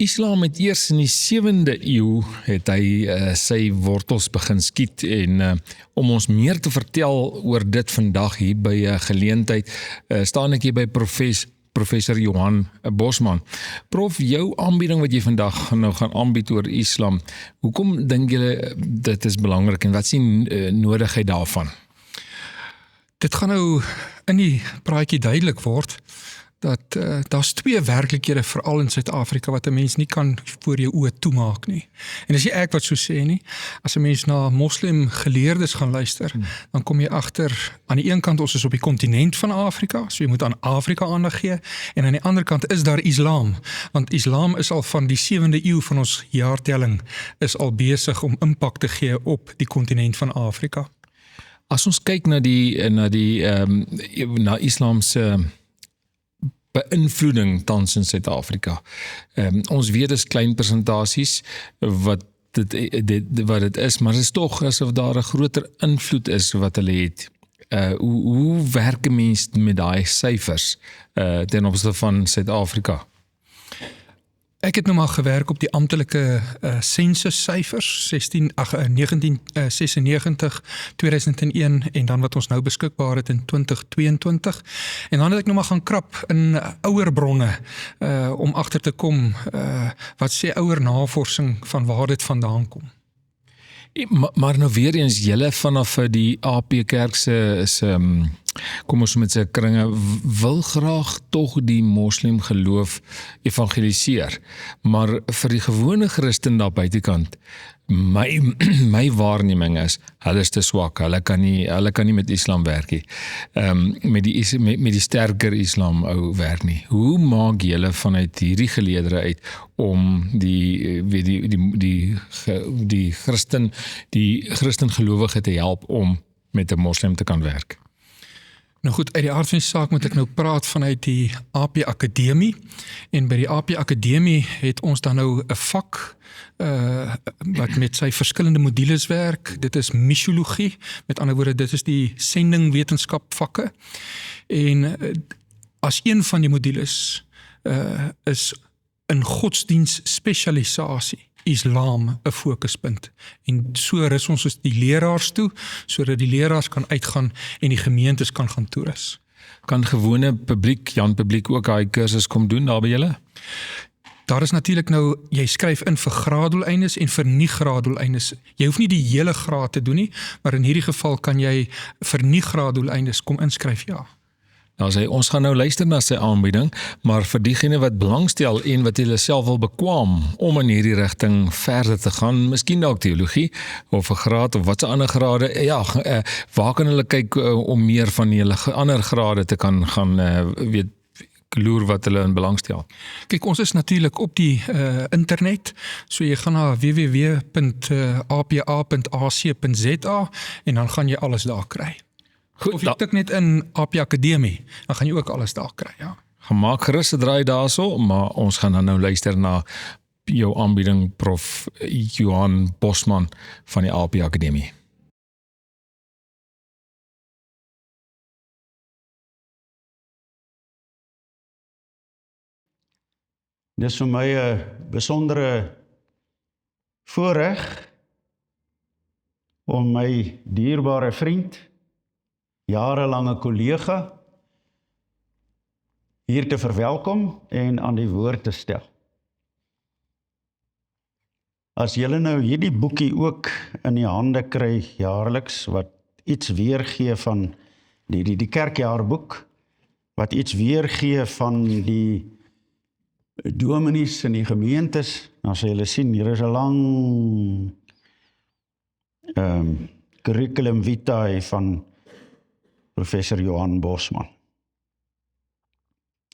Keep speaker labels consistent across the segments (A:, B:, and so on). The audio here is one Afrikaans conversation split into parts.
A: Islam het eers in die 7de eeu het hy sy wortels begin skiet en om ons meer te vertel oor dit vandag hier by 'n geleentheid, staan ek hier by Professor Johan Bosman. Prof, jou aanbieding wat jy vandag nou gaan aanbied oor Islam, hoekom dink julle dit is belangrik en wat is die nodigheid daarvan?
B: Dit gaan nou in die praatjie duidelik word dat daar's twee werklikhede veral in Suid-Afrika wat 'n mens nie kan voor jou oë toemaak nie. En dis nie ek wat so sê nie. As 'n mens na moslim geleerdes gaan luister, dan kom jy agter aan die een kant ons is op die kontinent van Afrika, so jy moet aan Afrika aandag gee, en aan die ander kant is daar Islam, want Islam is al van die 7de eeu van ons jaartelling is al besig om impak te gee op die kontinent van Afrika.
A: As ons kyk na Islam se beïnvloeding tans in Suid-Afrika. Ons weet dis klein persentasies wat dit is, maar dit is tog asof daar 'n groter invloed is wat hulle het. Hoe werk 'n mens met daai syfers ten opsigte van Suid-Afrika?
B: Ek het nou maar gewerk op die amptelike sensussyfers 1996, 2001 en dan wat ons nou beskikbaar het in 2022. En dan het ek nou maar gaan krap in ouer bronne om agter te kom wat sê ouer navorsing van waar dit vandaan kom.
A: Maar nou weer eens, julle vanaf die AP Kerk se kom ons met sy kringe, wil graag tog die moslim geloof evangeliseer, maar vir die gewone Christen daar buitekant, my waarneming is, hulle is te swak, hulle kan nie met Islam werk nie, met die sterker Islam ou werk nie. Hoe maak julle vanuit hierdie geleedere uit om die Christen gelowige te help om met 'n moslim te kan werk?
B: Nou goed, uit die aard van die saak moet ek nou praat vanuit die AP Akademie, en by die AP Akademie het ons dan nou 'n vak wat met sy verskillende modules werk. Dit is missiologie, met ander woorde dit is die sendingwetenskap vakke, en as een van die modules is in godsdienst spesialisasie Islam 'n fokuspunt, en so rus ons die leraars toe, sodat die leraars kan uitgaan en die gemeentes kan gaan toerus.
A: Kan gewone publiek, Jan publiek ook daai kursus kom doen daar by julle?
B: Daar is natuurlik nou, jy skryf in vir graaddoeleindes en vir nie graaddoeleindes. Jy hoef nie die hele graad te doen nie, maar in hierdie geval kan jy vir nie graaddoeleindes kom inskryf, ja.
A: Nou ons gaan nou luister na sy aanbieding, maar vir diegene wat belangstel en wat hulle self wil bekwam om in hierdie rigting verder te gaan, miskien dalk teologie of 'n graad of wat 'n ander grade, waar kan hulle kyk om meer van julle ander grade te kan gaan loer wat hulle in belangstel?
B: Kyk, ons is natuurlik op die internet, so jy gaan na www.apa.ac.za en dan gaan jy alles daar kry.
A: Goed,
B: of jy tik net in AP Akademie, dan gaan jy ook alles daar kry, ja.
A: Gemaak gerus 'n draai daarso, maar ons gaan dan nou luister na jou aanbieding, Prof. Johan Bosman van die AP Akademie.
C: Dis vir my 'n besondere voorreg om my dierbare vriend, jarelange kollega, hier te verwelkom en aan die woord te stel. As julle nou hierdie boekie ook in die hande kry jaarliks, wat iets weergee van die kerkjaarboek, wat iets weergee van die dominees in die gemeentes, dan sal julle sien, hier is 'n lang curriculum vitae van Professor Johan Bosman.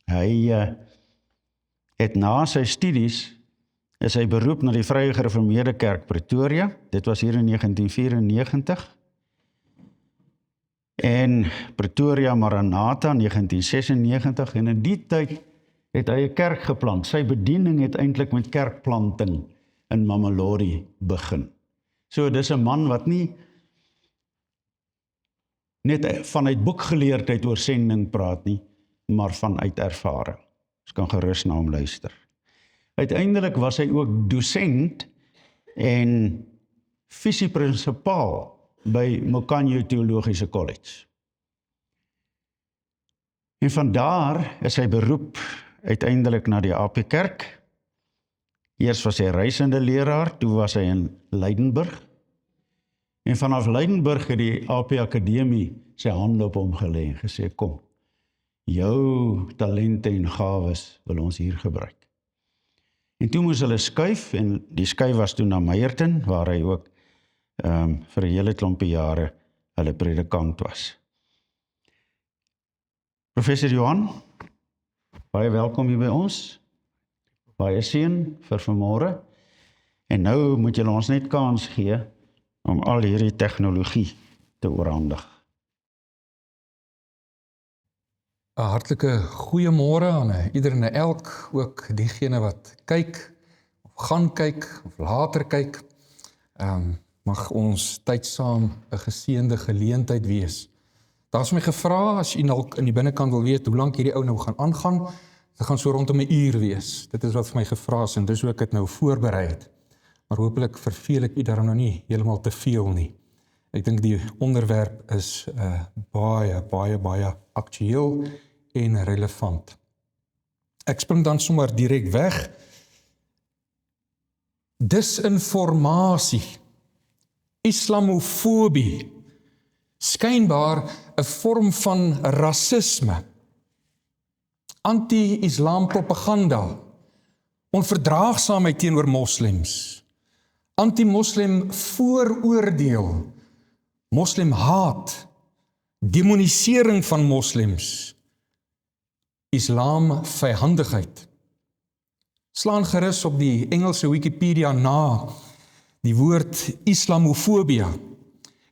C: Hy het na sy studies, is hy beroep na die Vrye Gereformeerde Kerk Pretoria, dit was hier in 1994, en Pretoria Maranatha 1996, en in die tyd het hy 'n kerk geplant. Sy bediening het eintlik met kerkplanting in Mamelodi begin. So dis 'n man wat nie net vanuit boekgeleerdheid oor sending praat nie, maar vanuit ervaring. Ons kan gerus na hom luister. Uiteindelik was hy ook dosent en visieprinsipaal by Mokanyo Theologiese College. En vandaar is hy beroep uiteindelik na die AP Kerk. Eers was hy reisende leraar, toe was hy in Leidenburg. En vanaf Leidenburg het die AP Akademie sy hande op hom gelê en gesê, kom, jou talente en gawes wil ons hier gebruik. En toe moes hulle skuif, en die skuif was toe na Meyerton, waar hy ook vir 'n hele klompie jare hulle predikant was. Professor Johan, baie welkom hier by ons. Baie seën vir vanmôre. En nou moet julle ons net kans gee om al hierdie tegnologie te oorhandig.
B: 'n Hartlike goeiemôre aan iedereen en elk, ook diegene wat kyk, of gaan kyk, of later kyk. Mag ons tyd saam 'n geseënde geleentheid wees. Daar is my gevra, as jy dalk in die binnekant wil weet, hoe lank hierdie ou nou gaan aangaan, dit gaan so rondom 'n uur wees. Dit is wat vir my gevra is, en dis hoe ek dit nou voorberei het. Maar hopelik verveel ek u daarom nou nie heeltemal te veel nie. Ek dink die onderwerp is baie aktueel en relevant. Ek spring dan sommer direk weg. Disinformasie, islamofobie, skynbaar 'n vorm van rasisme, anti-islam propaganda, onverdraagsaamheid teenoor moslems, anti-moslim vooroordeel, moslim haat, demonisering van moslems, islam vyhandigheid. Slaan gerus op die Engelse Wikipedia na die woord islamofobia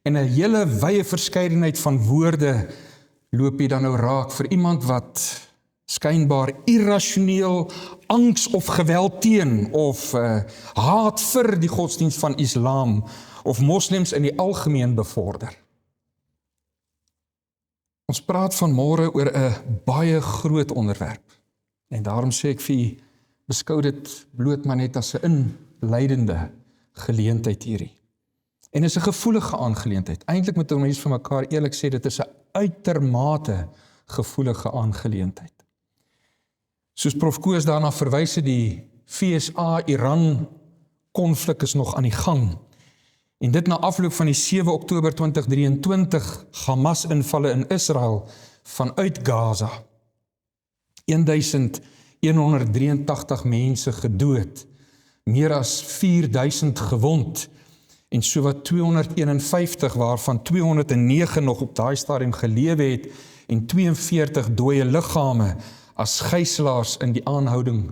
B: en 'n hele wye verskeidenheid van woorde loop jy dan nou raak vir iemand wat skynbaar irrasioneel angs of geweld teen of haat vir die godsdienst van islam of moslems in die algemeen bevorder. Ons praat vanmôre oor 'n baie groot onderwerp en daarom sê ek vir u, beskou dit bloot maar net as 'n inleidende geleentheid hierdie. En is 'n gevoelige aangeleentheid. Eintlik moet ons vir mekaar eerlik sê, dit is 'n uitermate gevoelige aangeleentheid. Soos Prof Koos daarna verwys het, die FSA-Iran konflik is nog aan die gang. En dit na afloop van die 7 Oktober 2023 Hamas-invalle in Israel vanuit Gaza. 1183 mense gedood, meer as 4000 gewond en sowat 251 waarvan 209 nog op daai stadium gelewe het en 42 dooie liggame as gijslaers in die aanhouding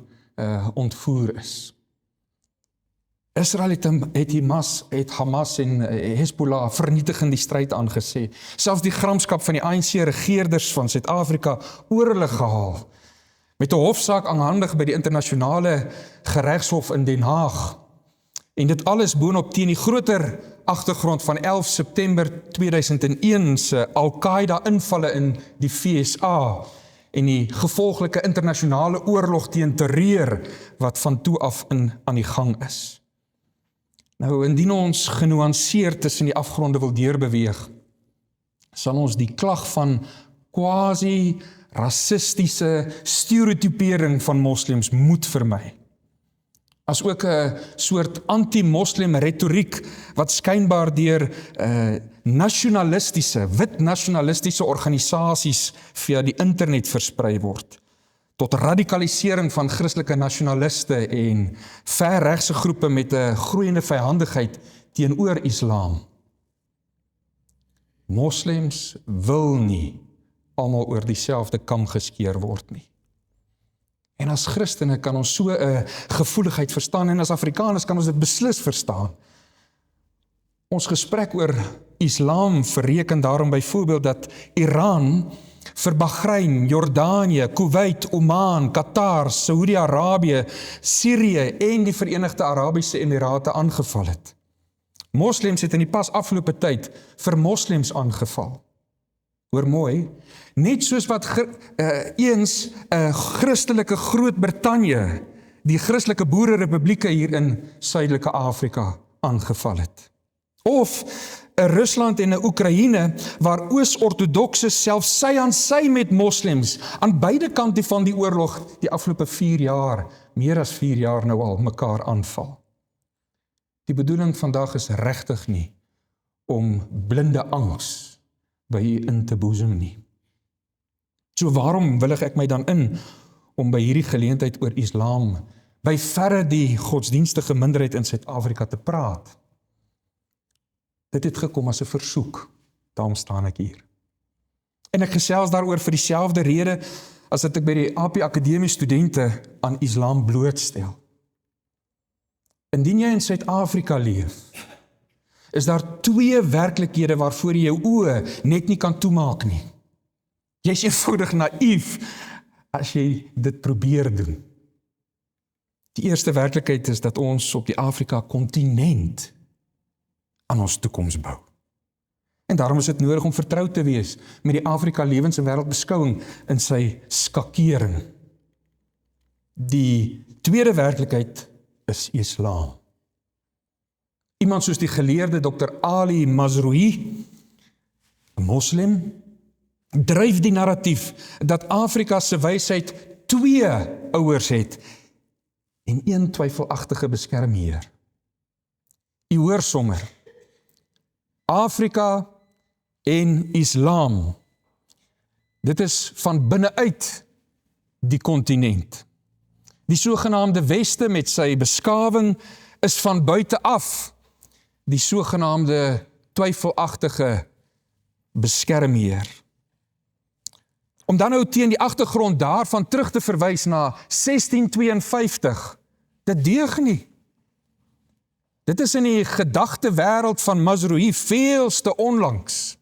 B: ontvoer is. Israel het Hamas en Hezbollah vernietigend die stryd aangesê. Selfs die gramskap van die ANC-regeerders van Suid-Afrika oor hulle gehaal, met 'n hofsaak aanhandig by die internasionale geregshof in Den Haag. En dit alles boonop teen die groter agtergrond van 11 September 2001 se Al-Qaeda invalle in die VSA en die gevolglike internasionale oorlog teen terreur wat van toe af aan die gang is. Nou, indien ons genuanceerd tussen die afgronde wil deurbeweeg, sal ons die klag van quasi-rassistiese stereotypering van moslems moet vermy. As ook 'n soort anti-moslim retoriek wat skynbaar deur wit nasionalistiese organisasies via die internet versprei word, tot radikalisering van Christelike nasionaliste en verregse groepe met 'n groeiende vyhandigheid teenoor islam. Moslems wil nie almal oor dieselfde kam geskeer word nie. En as Christene kan ons so 'n gevoeligheid verstaan, en as Afrikaners kan ons dit beslis verstaan. Ons gesprek oor islam verreken daarom byvoorbeeld dat Iran vir Bahrein, Jordanië, Kuwait, Oman, Qatar, Saudi-Arabië, Sirië en die Verenigde Arabiese Emirate aangeval het. Moslems het in die pas afgelope tyd vir moslems aangeval. Hoor mooi, net soos wat eens Christelike Groot-Brittanje die Christelike Boererepublieke hier in Suidelike Afrika aangeval het. Of 'n Rusland en 'n Oekraïne waar Oos-Ortodokse selfs sy aan sy met moslems aan beide kante van die oorlog die afgelope 4 jaar, meer as 4 jaar nou al, mekaar aanval. Die bedoeling vandag is regtig nie om blinde angs by u in te boesem nie. So waarom willig ek my dan in om by hierdie geleentheid oor Islam, by verre die godsdienstige minderheid in Suid-Afrika te praat? Dit het gekom as 'n versoek, daarom staan ek hier. En ek gesels daaroor vir dieselfde rede as dat ek by die AP Akademie studente aan Islam blootstel. Indien jy in Suid-Afrika leef, is daar 2 werklikhede waarvoor jy jou oë net nie kan toemaak nie. Jy is eenvoudig naïef as jy dit probeer doen. Die eerste werklikheid is dat ons op die Afrika-kontinent aan ons toekoms bou. En daarom is dit nodig om vertroud te wees met die Afrika lewens- en wêreldbeskouing in sy skakering. Die tweede werklikheid is Islam. Iemand soos die geleerde Dr. Ali Mazrui, 'n moslim, dryf die narratief dat Afrika se wysheid 2 ouers het en 1 twyfelagtige beskermheer. U hoor sommer, Afrika en Islam, dit is van binne-uit die kontinent. Die sogenaamde Weste met sy beskawing is van buite af die sogenaamde twyfelagtige beskermheer. Om dan nou teen die agtergrond daarvan terug te verwys na 1652, dit deug nie. Dit is in die gedagtewêreld van Mazrui veels te onlangs.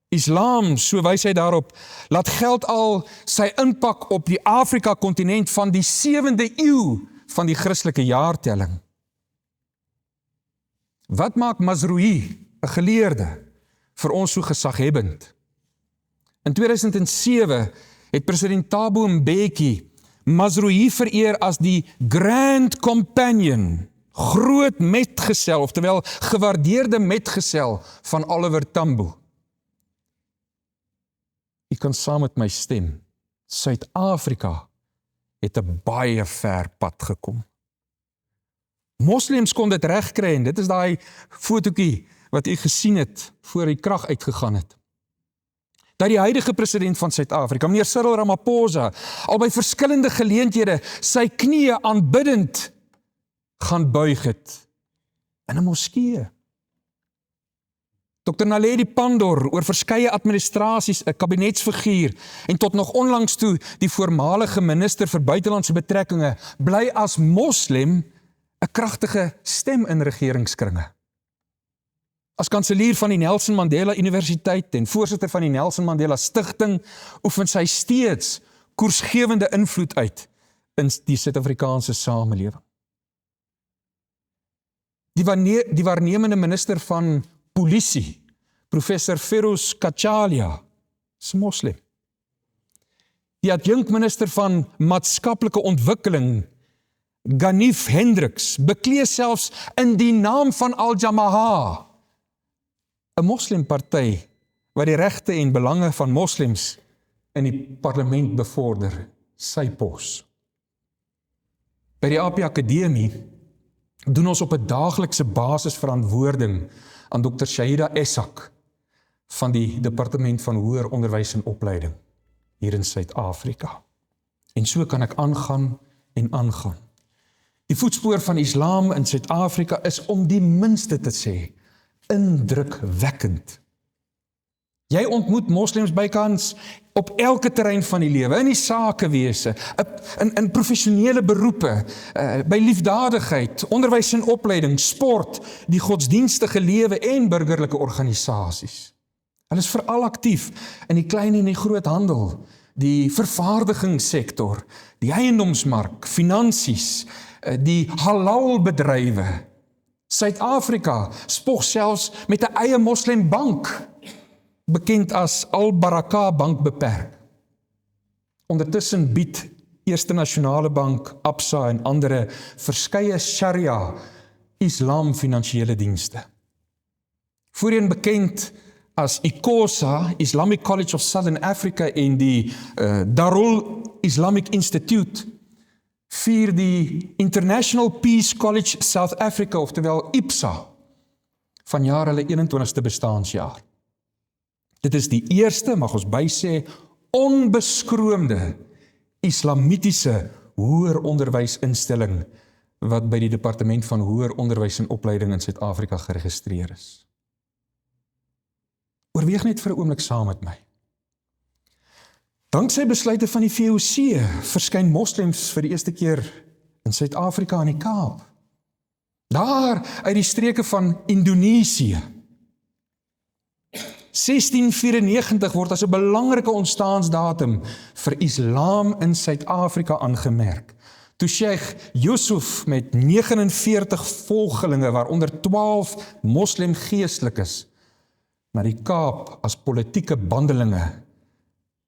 B: Islam, so wys hy daarop, laat geld al sy impak op die Afrika-kontinent van die 7de eeu van die Christelike jaartelling. Wat maak Mazrui, 'n geleerde, vir ons so gesaghebbend? In 2007 het president Thabo Mbeki Mazrui vereer as die Grand Companion, groot metgesel, oftewel gewaardeerde metgesel van Oliver Tambo. U kan saam met my stem, Suid-Afrika het 'n baie ver pad gekom. Moslems kon dit regkry en dit is daai fotootjie wat u gesien het voor die krag uitgegaan het. Dat die huidige president van Suid-Afrika, meneer Cyril Ramaphosa, al by verskillende geleenthede sy knieë aanbiddend gaan buig het in 'n moskee. Dr. Naledi Pandor oor verskeie administrasies, 'n kabinetsfiguur en tot nog onlangs toe die voormalige minister vir buitelandse betrekkinge, bly as moslim 'n kragtige stem in regeringskringe. As kanselier van die Nelson Mandela Universiteit en voorsitter van die Nelson Mandela Stichting, oefen sy steeds koersgewende invloed uit in die Suid-Afrikaanse samelewing. Die waarnemende minister van polisie, professor Feroz Kachalia, is moslim. Die adjunkminister van maatskaplike ontwikkeling, Ganif Hendricks, beklee selfs in die naam van Al-Jamaah, 'n moslimparty wat die regte en belange van moslems in die parlement bevorder, sy pos. By die AP Akademie doen ons op 'n daaglikse basis verantwoording aan Dr. Shahida Essak van die Departement van Hoër Onderwys en Opleiding hier in Suid-Afrika. En so kan ek aangaan en aangaan. Die voetspoor van Islam in Suid-Afrika is om die minste te sê indrukwekkend. Jy ontmoet moslems bykans op elke terrein van die lewe, in die sakewese, in professionele beroepe, by liefdadigheid, onderwys en opleiding, sport, die godsdienstige lewe en burgerlike organisasies. Hulle is veral aktief in die klein en die groot handel, die vervaardigingssektor, die eiendomsmark, finansies, die halal bedrywe. Suid-Afrika spog selfs met 'n eie moslimbank, bekend as Al Baraka Bank beperk. Ondertussen bied Eerste Nasionale Bank, Absa en ander verskeie Sharia Islam finansiële dienste. Voorheen bekend as ICOSA, Islamic College of Southern Africa en die Darul Islamic Institute, vier die International Peace College South Africa, oftewel IPSA, vanjaar hulle 21ste bestaansjaar. Dit is die eerste, mag ons bysê, onbeskroomde islamitiese hoër onderwysinstelling wat by die Departement van Hoër Onderwys en Opleiding in Suid-Afrika geregistreer is. Oorweeg net vir 'n oomblik saam met my. Danksy besluite van die VOC verskyn moslems vir die eerste keer in Suid-Afrika aan die Kaap. Daar uit die streke van Indonesië. 1694 word as 'n belangrike ontstaansdatum vir Islam in Suid-Afrika aangemerk. Toe Sheikh Yusuf met 49 volgelinge, waaronder 12 moslim geestelikes, na die Kaap as politieke bandelinge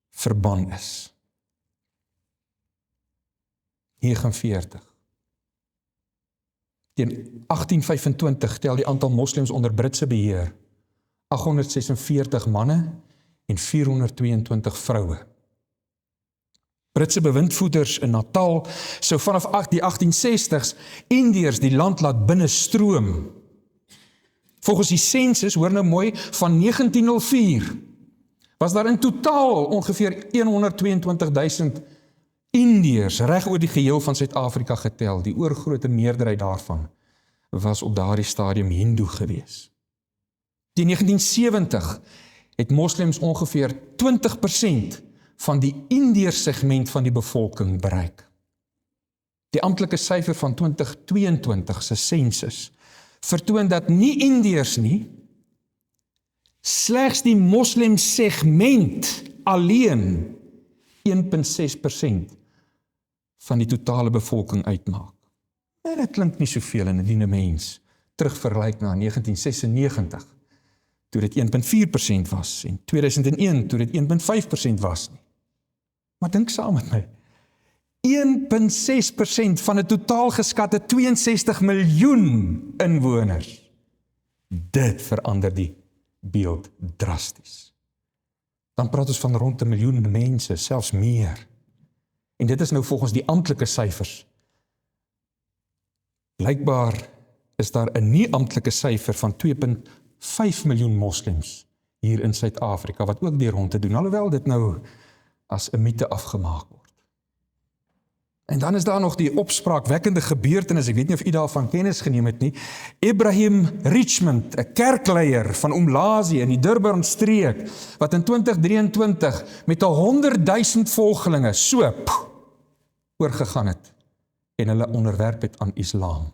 B: verban is. 49. Teen 1825 tel die aantal moslems onder Britse beheer 846 manne en 422 vroue. Britse bewindvoerders in Natal sou vanaf die 1860s Indiërs die land laat binnestroom. Volgens die sensus, hoor nou mooi, van 1904 was daar in totaal ongeveer 122.000 Indiërs reg oor die geheel van Suid-Afrika getel. Die oorgrootste meerderheid daarvan was op daardie stadium Hindoe gewees. Teen 1970 het moslems ongeveer 20% van die Indiërs segment van die bevolking bereik. Die amptelike syfer van 2022 se sensus vertoon dat nie Indiërs nie, slegs die moslim segment alleen 1,6% van die totale bevolking uitmaak. En dit klink nie soveel indien 'n mens terugvergelyk na 1996, toe dit 1,4% was, en 2001, toe dit 1,5% was nie. Maar dink saam met my, 1,6% van 'n totaal geskatte 62 miljoen inwoners. Dit verander die beeld drasties. Dan praat ons van rond 1 miljoen mense, selfs meer. En dit is nou volgens die amptelike syfers. Blykbaar is daar 'n nie-amptelike syfer van 2,5 miljoen moslems hier in Suid-Afrika, wat ook die ronde doen, alhoewel dit nou as 'n mite afgemaak word. En dan is daar nog die opspraakwekkende gebeurtenis, ek weet nie of u daarvan kennis geneem het nie, Ibrahim Richmond, 'n kerkleier van Umlazi in die Durban streek, wat in 2023 met 100,000 volgelinge so oorgegaan het en hulle onderwerp het aan Islam.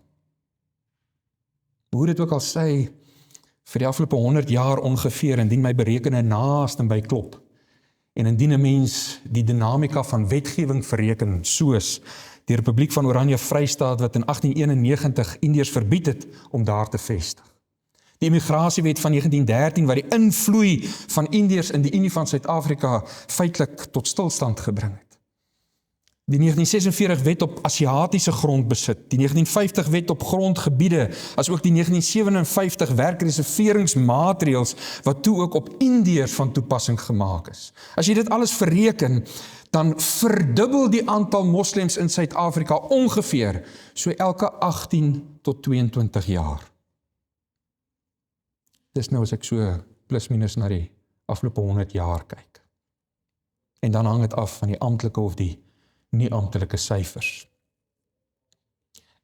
B: Hoe dit ook al sê, vir die afgelope 100 jaar ongeveer, indien my berekene naast en by klop, en indien 'n mens die dinamika van wetgewing verreken, soos die Republiek van Oranje Vrystaat wat in 1891 Indiërs verbied het om daar te vestig. Die immigrasiewet van 1913 wat die invloei van Indiërs in die Unie van Suid-Afrika feitelik tot stilstand gebring het. Die 1946 wet op Asiatiese grondbesit, die 1950 wet op grondgebiede, as ook die 1957 werkreserveringsmaatreëls wat toe ook op Indiërs van toepassing gemaak is. As jy dit alles verreken, dan verdubbel die aantal moslems in Suid-Afrika ongeveer so elke 18 tot 22 jaar. Dis nou as ek so plus minus na die afgelope 100 jaar kyk. En dan hang dit af van die amptelike of die nie amptelike syfers.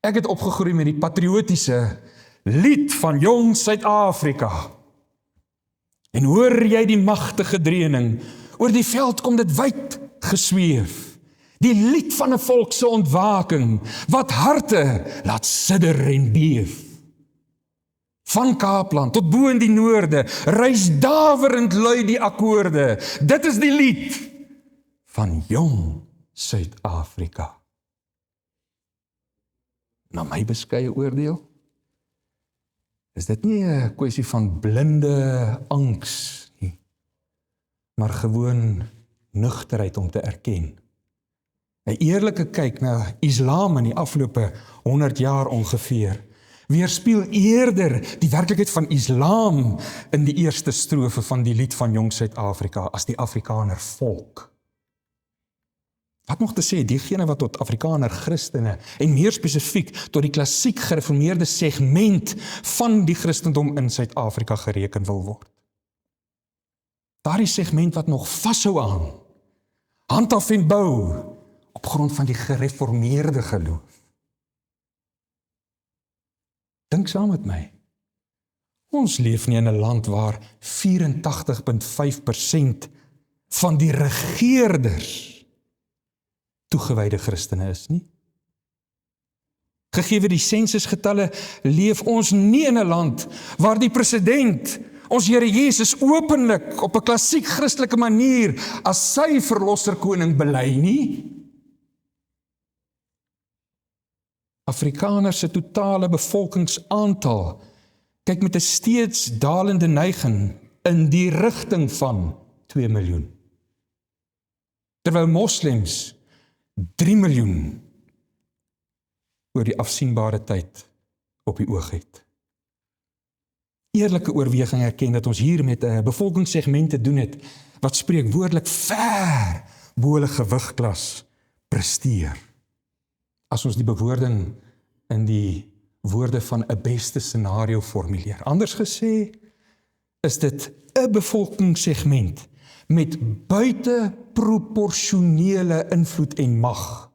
B: Ek het opgegroei met die patriotiese lied van jong Suid-Afrika. En hoor jy die magtige dreuning, oor die veld kom dit wyd gesweef. Die lied van 'n volk se ontwaking, wat harte laat sidder en beef. Van Kaapland tot bo in die noorde, reis daverend lui die akkoorde. Dit is die lied van jong Suid-Afrika. Na my beskeie oordeel, is dit nie 'n kwessie van blinde angs nie, maar gewoon nugterheid om te erken. 'n eerlike kyk na Islam in die afgelope 100 jaar ongeveer, weerspieël eerder die werklikheid van Islam in die eerste strofe van die lied van Jong Suid-Afrika as die Afrikaner volk. Wat nog te sê, diegene wat tot Afrikaner Christene en meer spesifiek tot die klassiek gereformeerde segment van die Christendom in Suid-Afrika gereken wil word. Daardie segment wat nog vashou aan, handhaf en bou, op grond van die gereformeerde geloof. Dink saam met my. Ons leef nie in 'n land waar 84,5% van die regeerders toegewyde Christene is nie. Gegee die sensusgetalle, leef ons nie in 'n land waar die president ons Here Jesus openlik op 'n klassiek Christelike manier as sy verlosser koning bely nie. Afrikaners se totale bevolkingsaantal kyk met 'n steeds dalende neiging in die rigting van 2 miljoen. Terwyl moslems 3 miljoen oor die afsienbare tyd op die oog het. Eerlike oorweging erken dat ons hier met 'n bevolkingssegment te doen het wat spreekwoordelik ver bo hulle gewigklas presteer. As ons die bewoording in die woorde van 'n beste scenario formuleer. Anders gesê, is dit 'n bevolkingssegment met buiteproporsionele invloed en mag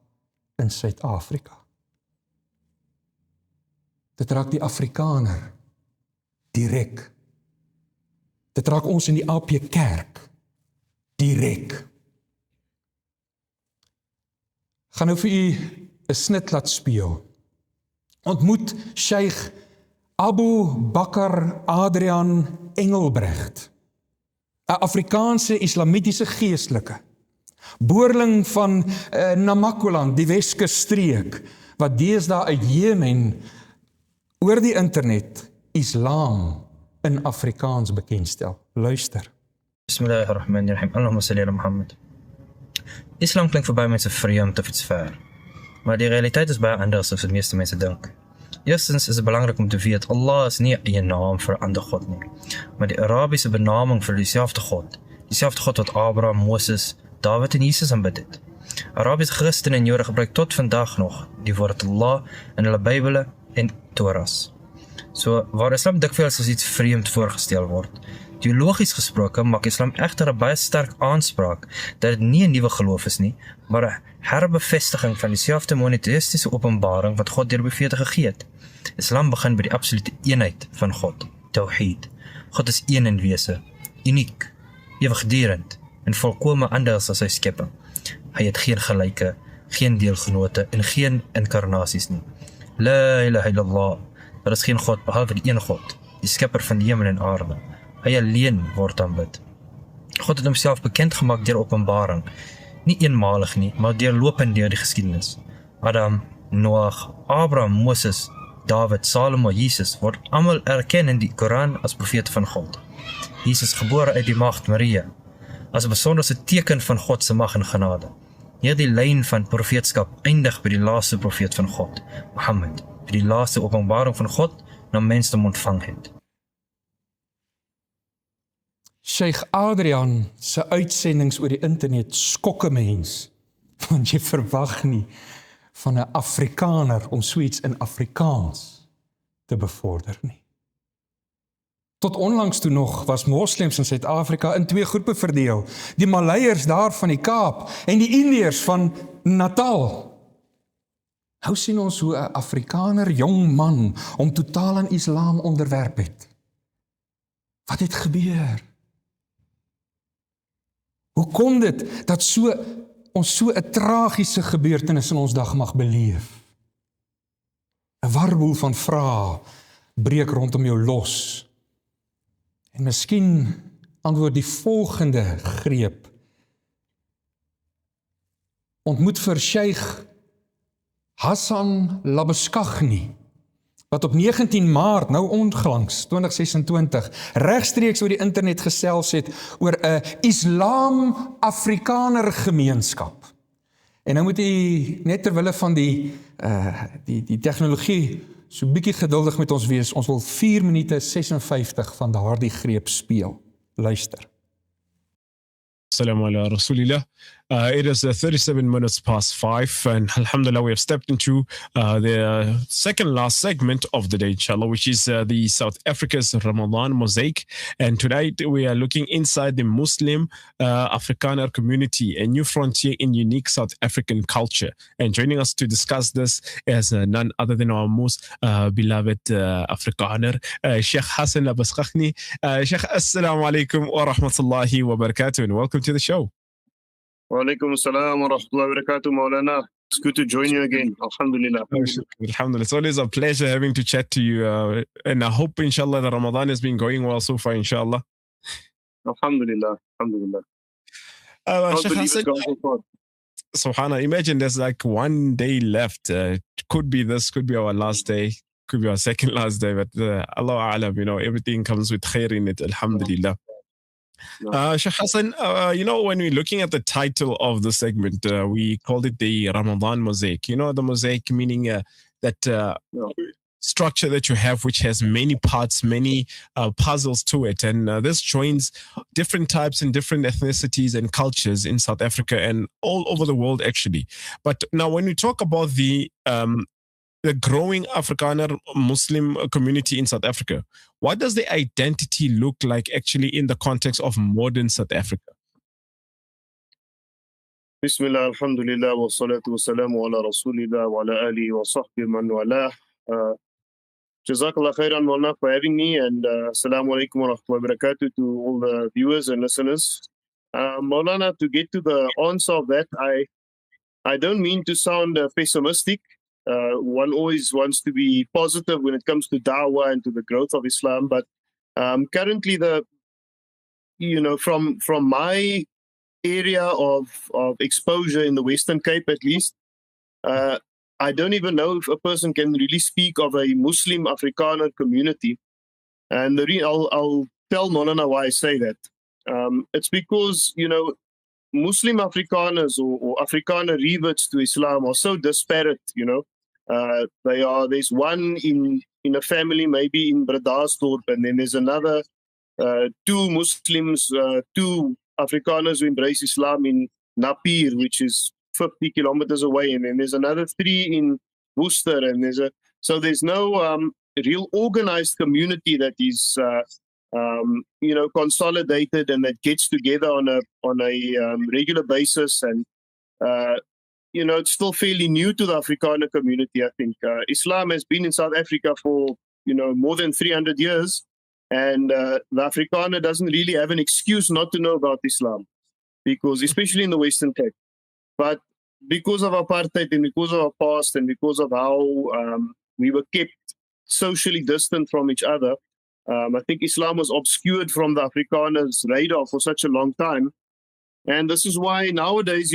B: in Suid-Afrika. Dit raak die Afrikaner direk. Dit raak ons in die AP Kerk direk. Gaan nou vir u 'n snit laat speel. Ontmoet Sheikh Abu Bakr Adrian Engelbrecht, 'n Afrikaanse islamitiese geestelike, boerling van Namakoland, die Weskusstreek, wat deesdae uit Jemen oor die internet Islam in Afrikaans bekendstel. Luister.
D: Bismillahirrahmanirrahim. Allahumma salli ala Muhammad. Islam klink vir baie mense vreemd of iets ver. Maar die realiteit is baie anders as wat meeste mense dink. Eerstens is dit belangrik om te weet, Allah is nie 'n naam vir 'n ander God nie, maar die Arabiese benaming vir dieselfde God wat Abraham, Moses, Dawid en Jesus aanbid het. Arabiese Christene en Jode gebruik tot vandag nog die woord Allah in hulle Bybele en Toras. So, waar Islam dikwels as iets vreemd voorgestel word, teologies gesproke maak Islam egter 'n baie sterk aanspraak dat dit nie 'n nuwe geloof is nie, maar 'n herbevestiging van dieselfde monoteistiese openbaring wat God deur profete gegee het. Islam begin by die absolute eenheid van God, Tawhid. God is een in wese, uniek, ewigdurend en volkome anders as sy skepping. Hy het geen gelyke, geen deelgenote en geen inkarnasies nie. La ilaha illallah, daar is geen God behalwe die een God, die skepper van die hemel en aarde. Hy alleen word aanbid. God het homself bekend gemaak deur openbaring, nie eenmalig nie, maar deurlopend deur die geskiedenis. Adam, Noach, Abraham, Moses, Dawid, Salomo, Jesus word almal erken in die Koran as profete van God. Jesus gebore uit die maagd Maria, as 'n besonderse teken van God se mag en genade. Hierdie lyn van profeetskap eindig by die laaste profeet van God, Mohammed, by die laaste openbaring van God na mensdom ontvang het.
B: Sheikh Adrian se uitsendings oor die internet skok 'n mens, want jy verwag nie van 'n Afrikaner om so iets in Afrikaans te bevorder nie. Tot onlangs toe nog was moslems in Suid-Afrika in 2 groepe verdeel, die Maleiers daar van die Kaap en die Indiërs van Natal. Nou sien ons hoe 'n Afrikaner jong man om totaal aan Islam onderwerp het. Wat het gebeur? Hoe kom dit dat ons so 'n tragiese gebeurtenis in ons dag mag beleef? 'n Warboel van vrae breek rondom jou los. En miskien antwoord die volgende greep. Ontmoet vir Sheikh Hassan Labuschagne, wat op 19 Maart, nou onlangs, 2026, regstreeks oor die internet gesels het oor 'n Islam-Afrikaner gemeenskap. En nou moet u net terwille van die tegnologie so bietjie geduldig met ons wees. Ons wil 4 minute 56 van daardie greep speel. Luister.
E: Assalamu ala Rasulillah. It is 37 minutes past 5, and alhamdulillah, we have stepped into the second last segment of the day, inshallah, which is the South Africa's Ramadan Mosaic. And tonight we are looking inside the Muslim Afrikaner community, a new frontier in unique South African culture. And joining us to discuss this is none other than our most beloved Afrikaner, Sheikh Hassan Labaskhani. Sheikh, assalamu alaikum wa rahmatullahi wa barakatuh, and welcome to the show.
F: Wa alaikum assalam wa rahmatullahi wa barakatuh, Maulana. It's good to join you again. Alhamdulillah.
E: Alhamdulillah. It's always a pleasure having to chat to you. And I hope, inshallah, that Ramadan has been going well so far, inshallah.
F: Alhamdulillah. Alhamdulillah.
E: Sheikh Hassan, Subhanallah, imagine there's like 1 day left. Could be this, could be our last day, could be our second last day, but Allah A'lam, everything comes with khair in it, alhamdulillah. Sheikh Hassan, when we're looking at the title of the segment, we called it the Ramadan Mosaic. The mosaic meaning that structure that you have, which has many parts, many puzzles to it. And this joins different types and different ethnicities and cultures in South Africa and all over the world, actually. But now when we talk about the growing Afrikaner Muslim community in South Africa, what does the identity look like actually in the context of modern South Africa?
F: Bismillah, alhamdulillah, wa salatu wa salamu ala rasulillah wa ala alihi wa sahbihi man walah. Jazakallah khairan, Maulana, for having me, and assalamu alaikum wa rahmatullahi wa barakatuh to all the viewers and listeners. Maulana, to get to the answer of that, I don't mean to sound pessimistic. One always wants to be positive when it comes to da'wah and to the growth of Islam. But currently, from my area of exposure in the Western Cape, at least, I don't even know if a person can really speak of a Muslim Afrikaner community. And I'll tell Maulana why I say that. It's because, Muslim Afrikaners or Afrikaner reverts to Islam are so disparate, there's one in a family, maybe in Bredasdorp, and then there's another 2 Muslims, 2 Afrikaners who embrace Islam in Napier, which is 50 kilometers away, and then there's another 3 in Worcester, and there's no real organized community that is consolidated and that gets together on a regular basis. And it's still fairly new to the Afrikaner community, I think. Islam has been in South Africa for, more than 300 years. And the Afrikaner doesn't really have an excuse not to know about Islam, because especially in the Western Cape. But because of apartheid and because of our past and because of how we were kept socially distant from each other, I think Islam was obscured from the Afrikaners' radar for such a long time. And this is why nowadays,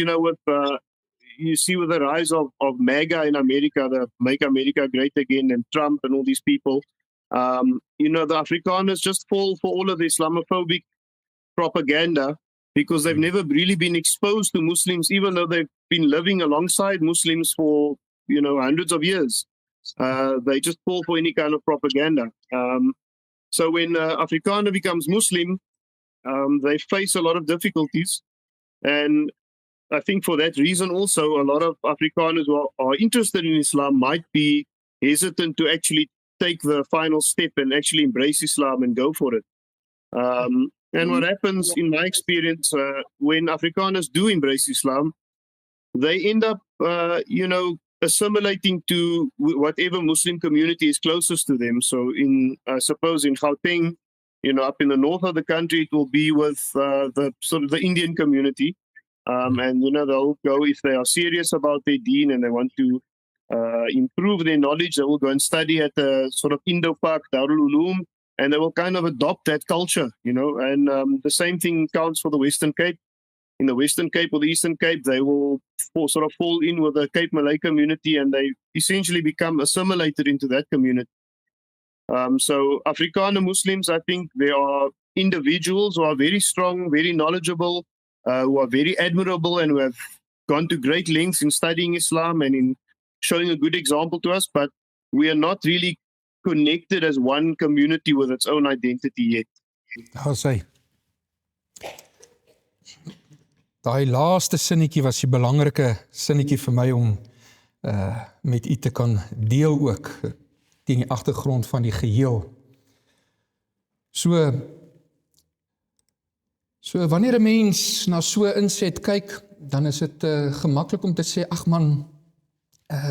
F: you see with the rise of MAGA in America, the Make America Great Again, and Trump and all these people, the Afrikaners just fall for all of the Islamophobic propaganda, because they've never really been exposed to Muslims, even though they've been living alongside Muslims for, hundreds of years. They just fall for any kind of propaganda. So when Afrikaner becomes Muslim, they face a lot of difficulties. And I think for that reason also, a lot of Afrikaners who are interested in Islam might be hesitant to actually take the final step and actually embrace Islam and go for it. And what happens, in my experience, when Afrikaners do embrace Islam, they end up, assimilating to whatever Muslim community is closest to them. So I suppose in Gauteng, up in the north of the country, it will be with the Indian community. And, they'll go, if they are serious about their deen and they want to improve their knowledge, they will go and study at the sort of Indo-Pak, Darul Uloom, and they will kind of adopt that culture, and the same thing counts for the Western Cape. In the Western Cape or the Eastern Cape, they will sort of fall in with the Cape Malay community, and they essentially become assimilated into that community. So Afrikaner Muslims, I think there are individuals who are very strong, very knowledgeable, who are very admirable, and who have gone to great lengths in studying Islam and in showing a good example to us, but we are not really connected as one community with its own identity yet.
B: Daar sê. Daai laaste sinnetjie was die belangrike sinnetjie vir my om met u te kan deel ook teen die agtergrond van die geheel. So wanneer 'n mens na so inset kyk, dan is dit gemaklik om te sê, ag man,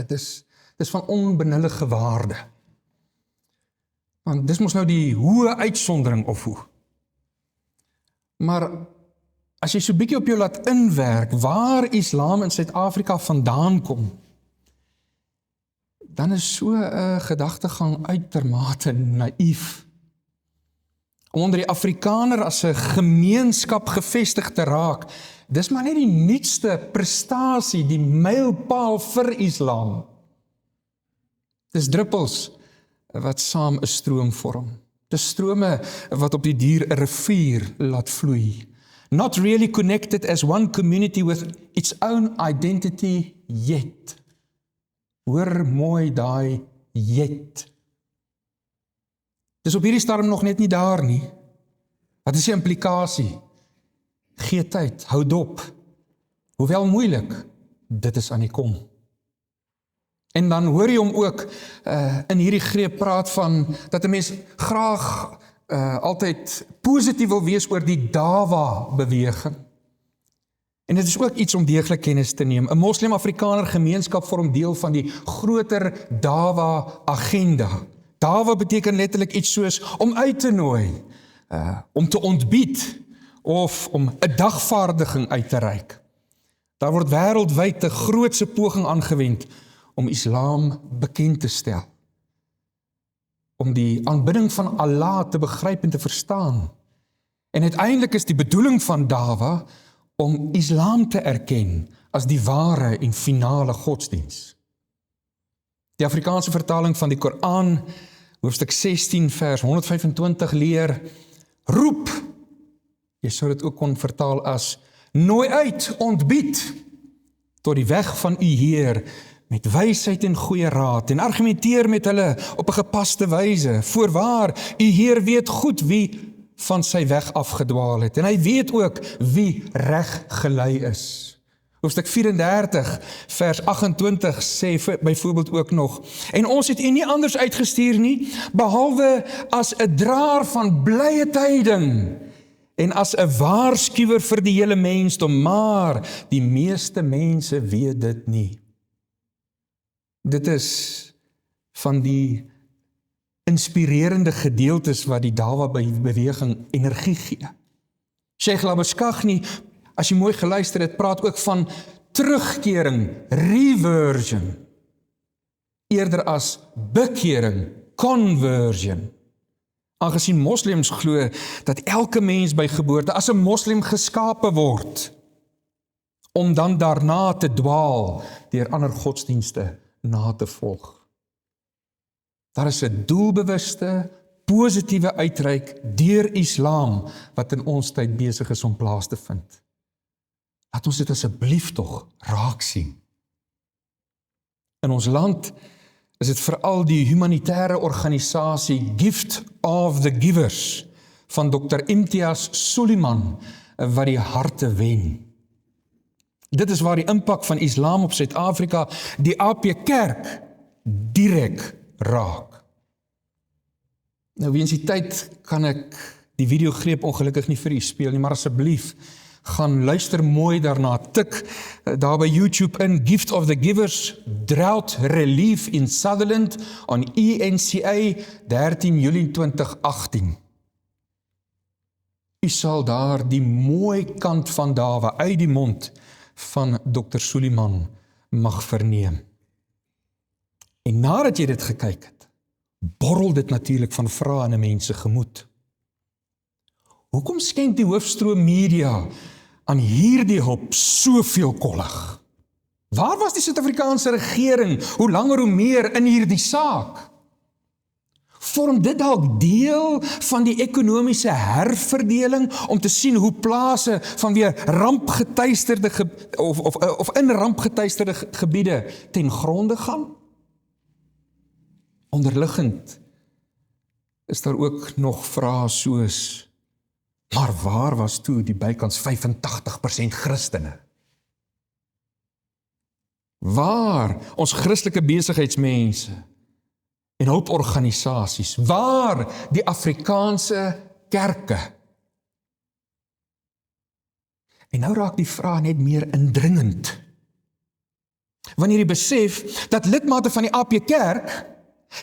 B: dis van onbenullige waarde. Want dis mos nou die hoë uitsondering of hoe. Maar as jy so bietjie op jou laat inwerk, waar Islam in Suid-Afrika vandaan kom, dan is so 'n gedagtegang uitermate naïef. Om onder die Afrikaner as 'n gemeenskap gevestig te raak, dis maar net die nuutste prestasie, die mylpaal vir Islam. Dis druppels wat saam 'n stroom vorm. Dis strome wat op die duur 'n rivier laat vloei. Not really connected as one community with its own identity yet. Hoor mooi daai yet. Dis op hierdie stadium nog net nie daar nie. Wat is die implikasie? Gee tyd, hou dop. Hoewel moeilik, dit is aan die kom. En dan hoor jy hom ook in hierdie greep praat van dat 'n mens graag altyd positief wil wees oor die Dawa-beweging. En dit is ook iets om deeglik kennis te neem. 'n Moslem-Afrikaner gemeenskap vorm deel van die groter Dawa-agenda. Dawa beteken letterlik iets soos om uit te nooi, om te ontbied, of om 'n dagvaardiging uit te reik. Daar word wêreldwyd 'n grootse poging aangewend om Islam bekend te stel. Om die aanbidding van Allah te begryp en te verstaan. En uiteindelik is die bedoeling van Dawa om Islam te erken as die ware en finale godsdiens. Die Afrikaanse vertaling van die Koran, hoofstuk 16 vers 125 leer, roep, jy sou dit ook kon vertaal as, nooi uit, ontbied, tot die weg van u Heer, met wysheid en goeie raad, en argumenteer met hulle op 'n gepaste wyse. Voorwaar, u Heer weet goed wie van sy weg afgedwaal het, en hy weet ook wie reg gelei is. Hoofstuk 34 vers 28 sê byvoorbeeld ook nog, en ons het u nie anders uitgestuur nie, behalwe as 'n draer van blye tyding, en as 'n waarskuwer vir die hele mensdom, maar die meeste mense weet dit nie. Dit is van die inspirerende gedeeltes wat die Dawa-beweging energie gee. Sheikh Labashkagni, as jy mooi geluister het, praat ook van terugkering, reversion, eerder as bekering, conversion. Aangesien moslems glo dat elke mens by geboorte as 'n moslim geskape word, om dan daarna te dwaal deur ander godsdienste na te volg. Daar is 'n doelbewuste, positiewe uitreik deur Islam wat in ons tyd besig is om plaas te vind. Laat ons dit asseblief tog raak sien. In ons land is dit veral die humanitêre organisasie Gift of the Givers van Dr. Imtiaz Sooliman wat die harte wen. Dit is waar die impak van Islam op Suid-Afrika die AP Kerk direk raak. Nou weens die tyd kan ek die videogreep ongelukkig nie vir u speel nie, maar asseblief gaan luister mooi daarna, tik daar by YouTube in Gift of the Givers, Drought Relief in Sutherland on ENCA 13 Julie 2018. U sal daar die mooi kant van Dawa uit die mond van Dr. Sooliman mag verneem. En nadat jy dit gekyk het, borrel dit natuurlik van vrae in 'n mens se gemoed. Hoekom skenk die hoofstroom media aan hierdie hulp soveel kollig? Waar was die Suid-Afrikaanse regering hoe langer hoe meer in hierdie saak?
G: Vorm dit dalk deel van die ekonomiese herverdeling om te sien hoe plase vanweer rampgetuisterde of in rampgetuisterde gebiede ten gronde gaan? Onderliggend is daar ook nog vrae soos, maar waar was toe die bykans 85% Christene? Waar ons Christelike besigheidsmense en hulporganisasies, waar die Afrikaanse kerke? En nou raak die vraag net meer indringend. Wanneer jy besef dat lidmate van die AP Kerk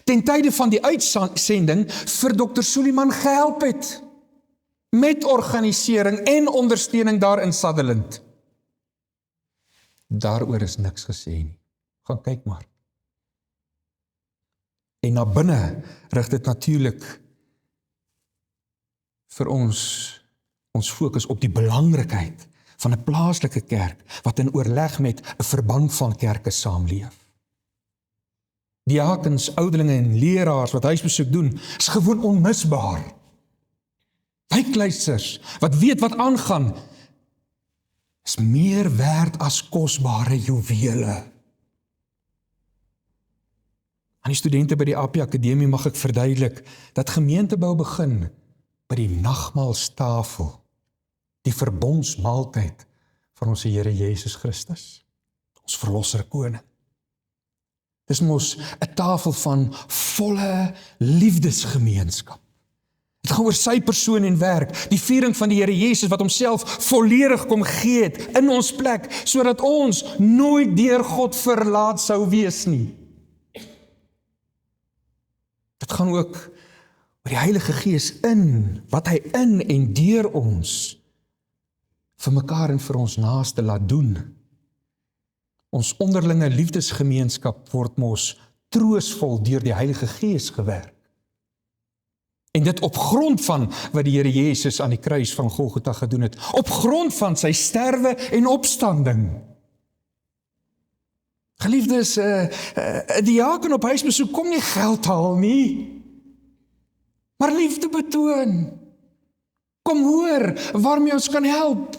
G: ten tye van die uitsending vir Dr. Suliman gehelp het, met organisering en ondersteuning daar in Sutherland. Daaroor is niks gesê nie. Gaan kyk maar. En na binne rig dit natuurlik vir ons fokus op die belangrikheid van 'n plaaslike kerk wat in oorleg met 'n verband van kerke saamleef. Diakens, ouderlinge en leraars wat huisbesoek doen, is gewoon onmisbaar. Wykluisters wat weet wat aangaan, is meer werd as kosbare juwele. Aan die studente by die AP Akademie mag ek verduidelik dat gemeentebou begin by die nagmaalstafel, die verbondsmaaltyd van ons Here Jesus Christus, ons verlosser koning. Dis mos 'n tafel van volle liefdesgemeenskap. Het gaan oor sy persoon en werk, die viering van die Here Jesus wat homself volledig kom gee het in ons plek, sodat ons nooit deur God verlaat sou wees nie. Dit gaan ook oor die Heilige Gees wat hy in en deur ons vir mekaar en vir ons naaste laat doen. Ons onderlinge liefdesgemeenskap word mos troosvol deur die Heilige Gees gewerk. En dit op grond van wat die Here Jesus aan die kruis van Golgotha gedoen het, op grond van sy sterwe en opstanding. Geliefdes, 'n diaken op huisbesoek kom nie geld haal nie, maar liefde betoon. Kom hoor waarmee ons kan help.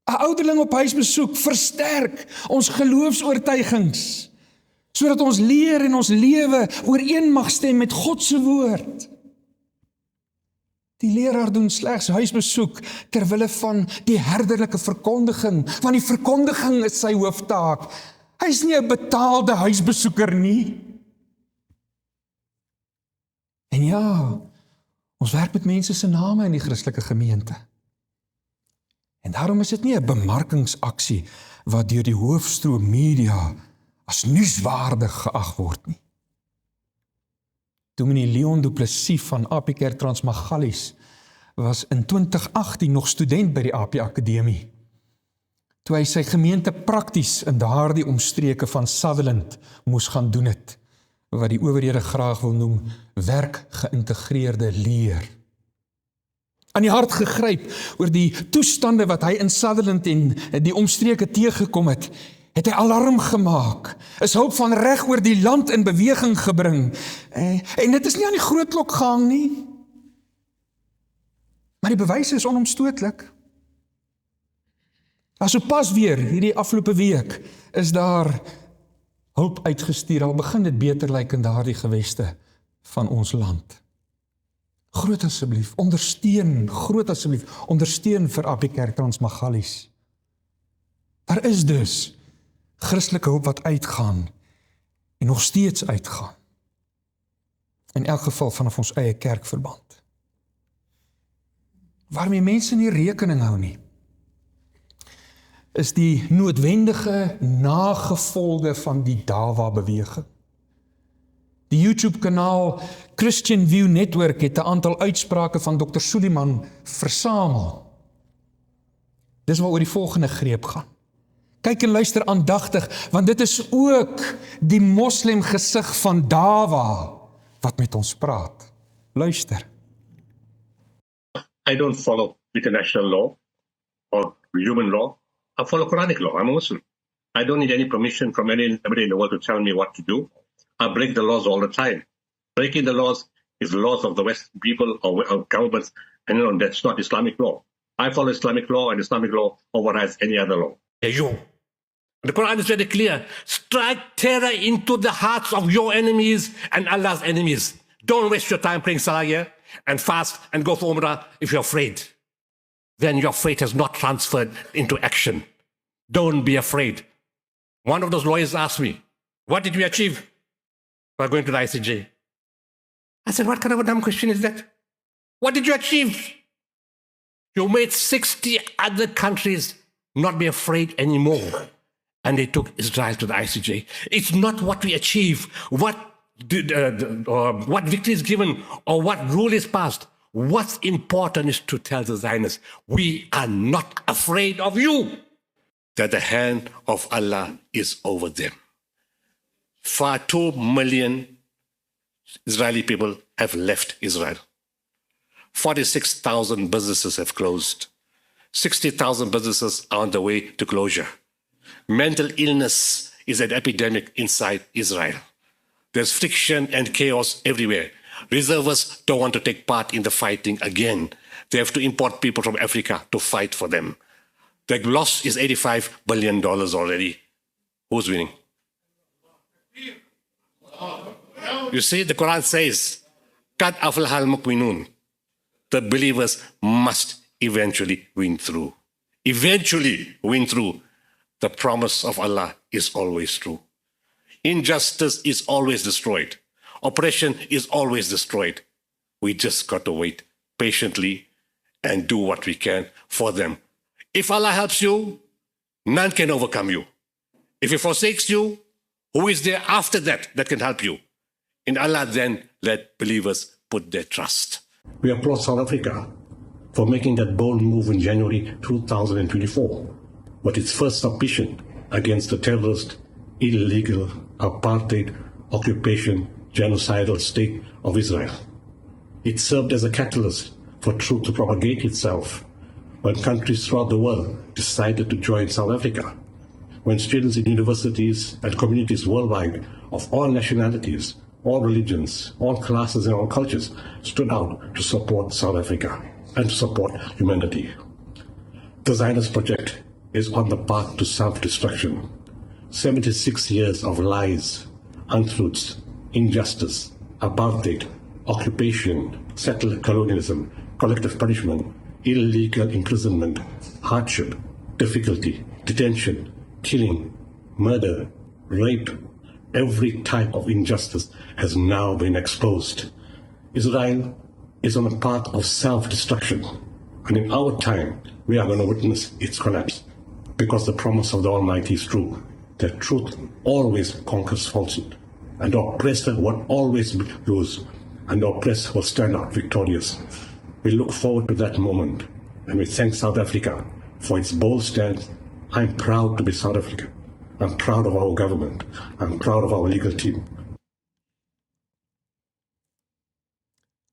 G: 'n ouderling op huisbesoek versterk ons geloofsoortuigings, sodat ons leer en ons lewe ooreen mag stem met God se woord. Die leraar doen slegs huisbesoek ter wille van die herderlike verkondiging, want die verkondiging is sy hooftaak. Hy is nie 'n betaalde huisbesoeker nie. En ja, ons werk met mense se name in die Christelike gemeente. En daarom is dit nie 'n bemarkingsaksie wat deur die hoofstroom media as nuuswaardig geag word nie. Dominee Leon Du Plessis van AP Kerk Transmagalies was in 2018 nog student by die AP Akademie, toe hy sy gemeente prakties in daardie omstreke van Sutherland moes gaan doen het, wat die owerhede graag wil noem werkgeïntegreerde leer. Aan die hart gegryp oor die toestande wat hy in Sutherland en die omstreke teëgekom het hy alarm gemaak, is hulp van reg oor die land in beweging gebring, en dit is nie aan die groot klok gehang nie, maar die bewyse is onomstootlik. So pas weer, hierdie afgelope week, is daar hulp uitgestuur, al begin dit beter lyk in daardie geweste van ons land. Groot asseblief, ondersteun vir AP Kerk Transmagalies. Daar is dus Christelike hulp wat uitgaan, en nog steeds uitgaan. In elk geval vanaf ons eie kerkverband. Waarmee mense nie rekening hou nie, is die noodwendige nagevolge van die Dawa-beweging. Die YouTube-kanaal Christian View Network het 'n aantal uitsprake van Dr. Suliman versamel. Dis waaroor die volgende greep gaan. Kyk en luister aandagtig, want dit is ook die moslim gesig van Dawa wat met ons praat. Luister.
H: I don't follow international law or human law. I follow Quranic law. I'm a Muslim. I don't need any permission from anybody in the world to tell me what to do. I break the laws all the time. Breaking the laws is the laws of the West people or governments, and that's not Islamic law. I follow Islamic law, and Islamic law overrides any other law.
I: You. The Quran is very clear. Strike terror into the hearts of your enemies and Allah's enemies. Don't waste your time praying Salah here and fast and go for Umrah if you're afraid. Then your faith has not transferred into action. Don't be afraid. One of those lawyers asked me, what did we achieve by going to the ICJ? I said, what kind of a dumb question is that? What did you achieve? You made 60 other countries not be afraid anymore. And they took Israel to the ICJ. It's not what we achieve, what victory is given, or what rule is passed. What's important is to tell the Zionists, we are not afraid of you. That the hand of Allah is over them. 2 million Israeli people have left Israel. 46,000 businesses have closed. 60,000 businesses are on the way to closure. Mental illness is an epidemic inside Israel. There's friction and chaos everywhere. Reservists don't want to take part in the fighting again. They have to import people from Africa to fight for them. The loss is $85 billion already. Who's winning? You see, the Quran says, Qad aflahal mu'minun. The believers must eventually win through. Eventually win through. The promise of Allah is always true. Injustice is always destroyed. Oppression is always destroyed. We just got to wait patiently and do what we can for them. If Allah helps you, none can overcome you. If He forsakes you, who is there after that can help you? In Allah, then, let believers put their trust.
H: We applaud South Africa for making that bold move in January 2024, but its first submission against the terrorist, illegal, apartheid, occupation, genocidal state of Israel. It served as a catalyst for truth to propagate itself when countries throughout the world decided to join South Africa, when students in universities and communities worldwide of all nationalities, all religions, all classes and all cultures stood out to support South Africa and to support humanity. The Zionist project is on the path to self-destruction. 76 years of lies, untruths, injustice, apartheid, occupation, settled colonialism, collective punishment, illegal imprisonment, hardship, difficulty, detention, killing, murder, rape, every type of injustice has now been exposed. Israel is on a path of self-destruction, and in our time, we are going to witness its collapse, because the promise of the Almighty is true, that truth always conquers falsehood, and the oppressor will always lose, and the oppressed will stand out victorious. We look forward to that moment, and we thank South Africa for its bold stance. I'm proud to be South African. I'm proud of our government. I'm proud of our legal team.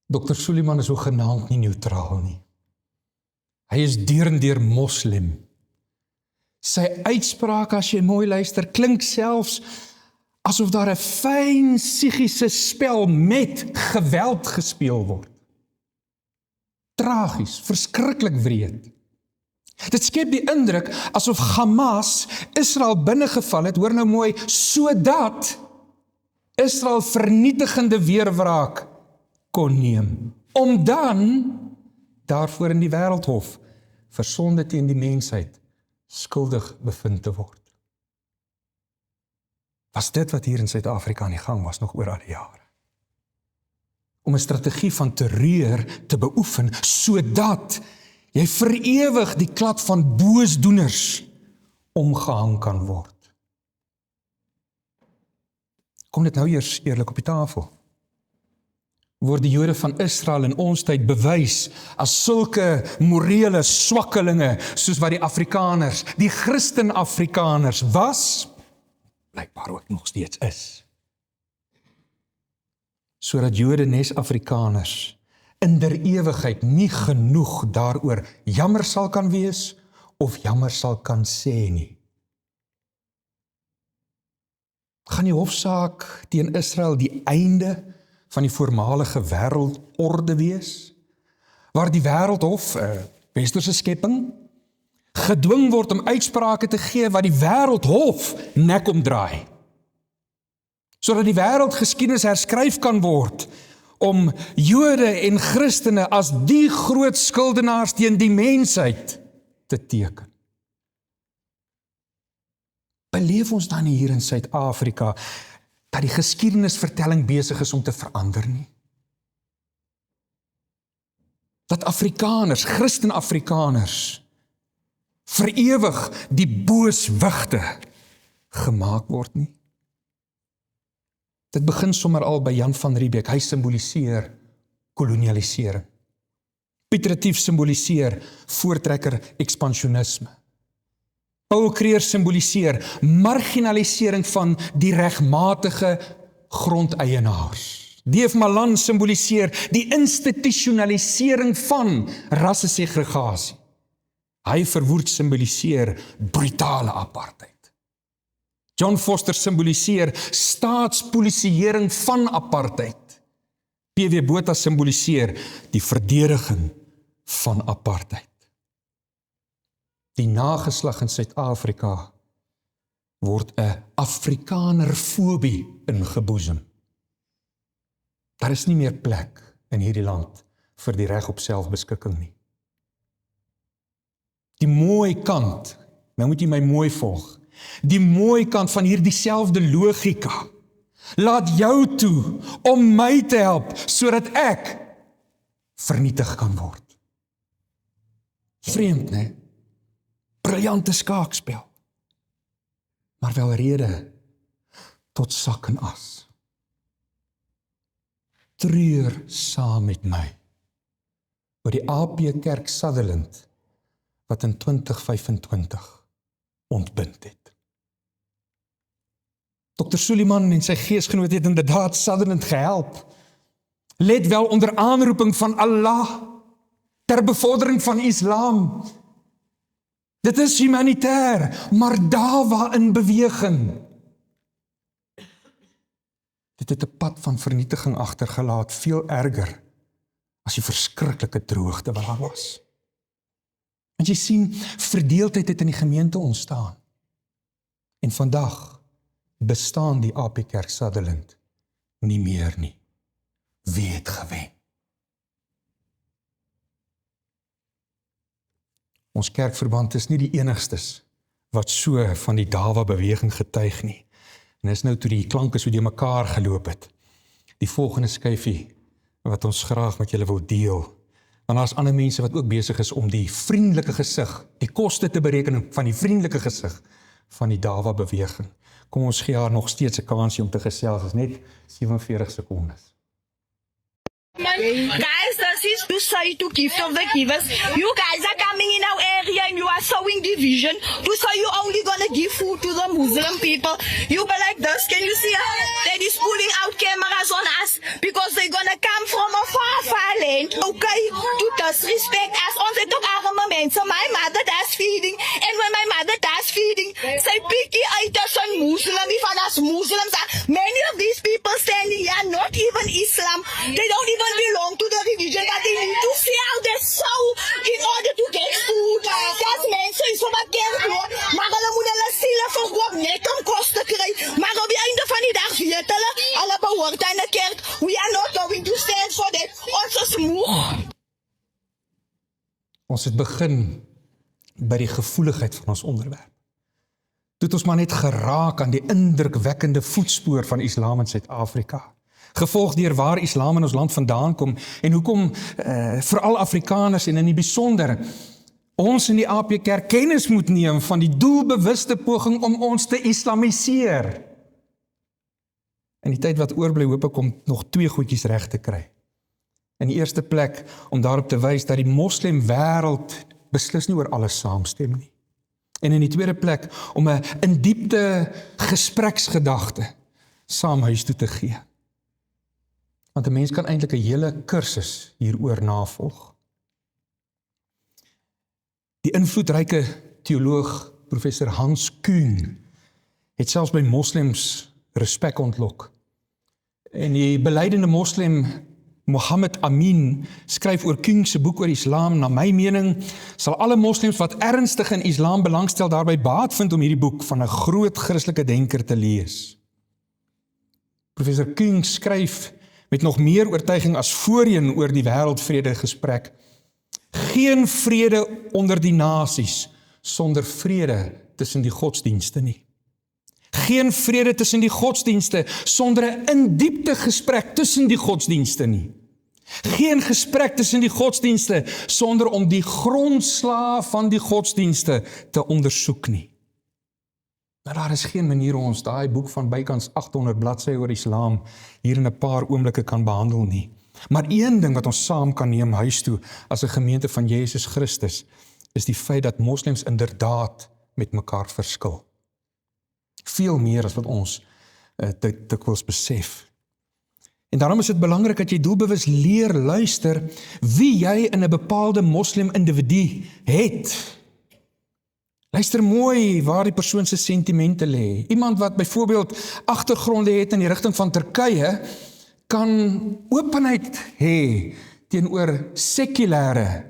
G: Dr. Suleiman is hoegenaamd nie neutraal nie. Hy is deur en deur moslim. Sy uitspraak, as jy mooi luister, klink selfs asof daar 'n fyn psigiese spel met geweld gespeel word. Tragies, verskriklik wreed. Dit skep die indruk asof Hamas Israel binnegeval het, hoor nou mooi, sodat Israel vernietigende weerwraak kon neem, om dan daarvoor in die wêreldhof vir sonde teen die mensheid skuldig bevind te word. Was dit wat hier in Suid-Afrika aan die gang was nog oor al die jare? Om 'n strategie van terreur te beoefen, sodat jy vir ewig die klad van boosdoeners omgehang kan word. Kom dit nou eers eerlik op die tafel. Word die Jode van Israel in ons tyd bewys as sulke morele swakkelinge, soos wat die Afrikaners, die Christen-Afrikaners was, blykbaar ook nog steeds is. Sodat Jode nes Afrikaners in der ewigheid nie genoeg daaroor jammer sal kan wees, of jammer sal kan sê nie. Gaan die hofsaak teen Israel die einde van die voormalige wêreldorde wees, waar die wêreldhof, westerse skepping, gedwing word om uitsprake te gee wat die wêreldhof nek omdraai, sodat die wêreldgeskiedenis herskryf kan word, om Jode en Christene as die groot skuldenaars teen die mensheid te teken. Beleef ons dan hier in Suid-Afrika dat die geskiedenisvertelling besig is om te verander nie? Dat Afrikaners, Christen-Afrikaners, vir ewig die booswigte gemaak word nie? Dit begin sommer al by Jan van Riebeeck. Hy simboliseer kolonialisering. Piet Retief simboliseer voortrekker expansionisme. Paul Creer simboliseer marginalisering van die regmatige grondeienaars. D.F. Malan simboliseer die institusionalisering van rassesegregasie. Hy verwoord simboliseer brutale apartheid. John Foster simboliseer staatspolisieering van apartheid. P.W. Botha simboliseer die verdediging van apartheid. Die nageslag in Suid-Afrika word 'n Afrikanerfobie ingeboesem. Daar is nie meer plek in hierdie land vir die reg op selfbeskikking nie. Die mooi kant, nou moet jy my mooi volg, die mooi kant van hierdie selfde logika, laat jou toe om my te help, sodat ek vernietig kan word. Vreemd, né? Briljante skaakspel, maar wel rede tot sak en as. Treur saam met my oor die AP Kerk Sutherland wat in 2025 ontbind het. Dr. Suleiman en sy geesgenoot het inderdaad Sutherland gehelp. Let wel onder aanroeping van Allah ter bevordering van Islam. Dit is humanitair, maar dawa in beweging. Dit het 'n pad van vernietiging agtergelaat, veel erger as die verskriklike droogte wat daar was. En jy sien, verdeeldheid het in die gemeente ontstaan. En vandag bestaan die AP Kerk Sutherland nie meer nie. Wie het gewen? Ons kerkverband is nie die enigstes wat so van die dawa beweging getuig nie. En is nou toe die klanke so die mekaar geloop het. Die volgende skyfie wat ons graag met julle wil deel. Want daar is ander mense wat ook besig is om die vriendelike gesig, die koste te bereken van die vriendelike gesig van die dawa beweging. Kom ons gee haar nog steeds 'n kansie om te gesels, is net 47 sekondes.
J: Guys, this is to say to gift of the givers. You guys are coming in our area and you are sowing division. To say you only gonna give food to the Muslim people. You be like this, can you see that is pulling out cameras on us because they're gonna come from a far land, okay, to disrespect us. Ons het ook arme mense. My mother does feeding, and when my mother does feeding, sy pikkie uit as 'n Muslim, van as Muslims are. Many of these people standing here, not even Islam, they don't even belong to the religion, but they need to see how they sow in order to get food. That's mense is so wat kerk hoor, maar hulle moet hulle siele verkoop net om kos te kry. Maar op die einde van die dag weet hulle behoort aan die kerk. We are not going to stand for that. Ons is moeg.
G: Ons het begin by die gevoeligheid van ons onderwerp. Toe het ons maar net geraak aan die indrukwekkende voetspoor van Islam in Suid-Afrika. Gevolg deur waar Islam in ons land vandaan kom en hoekom veral Afrikaners en in die besonder ons in die AP Kerk kennis moet neem van die doelbewuste poging om ons te islamiseer. In die tyd wat oorbly hoop ek om nog 2 goedjies reg te kry. In die eerste plek om daarop te wys dat die moslim wêreld beslis nie oor alles saamstem nie. En in die tweede plek om 'n in diepte gespreksgedagte saam huis toe te gee. Want 'n mens kan eintlik 'n hele kursus hieroor navolg. Die invloedryke teoloog professor Hans Kuhn het selfs by moslems respek ontlok En die beleidende moslim Mohammed Amin skryf oor King se boek oor Islam. Na my mening sal alle moslims wat ernstig in Islam belangstel daarby baat vind om hierdie boek van 'n groot Christelike denker te lees. Professor King skryf met nog meer oortuiging as voorheen oor die wêreldvrede gesprek. Geen vrede onder die nasies sonder vrede tussen die godsdienste nie. Geen vrede tussen die godsdienste sonder 'n in-diepte gesprek tussen die godsdienste nie. Geen gesprek tussen die godsdienste sonder om die grondslae van die godsdienste te ondersoek nie. Maar daar is geen manier hoe ons daai boek van bykans 800 bladsye oor Islam hier in 'n paar oomblikke kan behandel nie. Maar een ding wat ons saam kan neem huis toe as 'n gemeente van Jesus Christus, is die feit dat moslems inderdaad met mekaar verskil. Veel meer as wat ons dikwels besef. En daarom is dit belangrik dat jy doelbewus leer luister wie jy in 'n bepaalde moslim individu het. Luister mooi waar die persoon se sentimente lê. Iemand wat byvoorbeeld agtergronde het in die rigting van Turkye, kan openheid hê teenoor sekulêre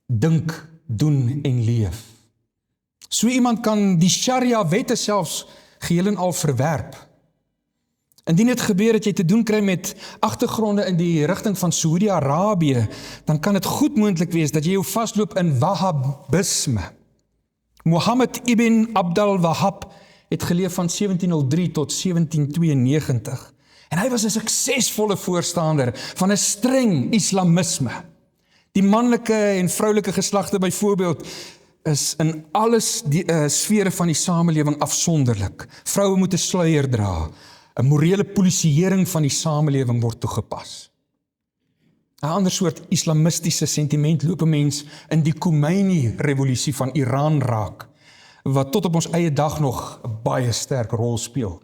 G: dink, doen en leef. So iemand kan die Sharia wette selfs geheel en al verwerp. Indien dit gebeur dat jy te doen kry met agtergronde in die rigting van Saudi-Arabië, dan kan dit goed moontlik wees dat jy jou vasloop in Wahhabisme. Mohammed ibn Abdul Wahhab het geleef van 1703 tot 1792 en hy was 'n suksesvolle voorstander van 'n streng islamisme. Die manlike en vroulike geslagte byvoorbeeld is in alles die sfere van die samelewing afsonderlik. Vroue moet 'n sluier dra. 'n morele polisieering van die samelewing word toegepas. 'n ander soort islamistiese sentiment loop 'n mens in die Khomeini-revolusie van Iran raak, wat tot op ons eie dag nog 'n baie sterk rol speel.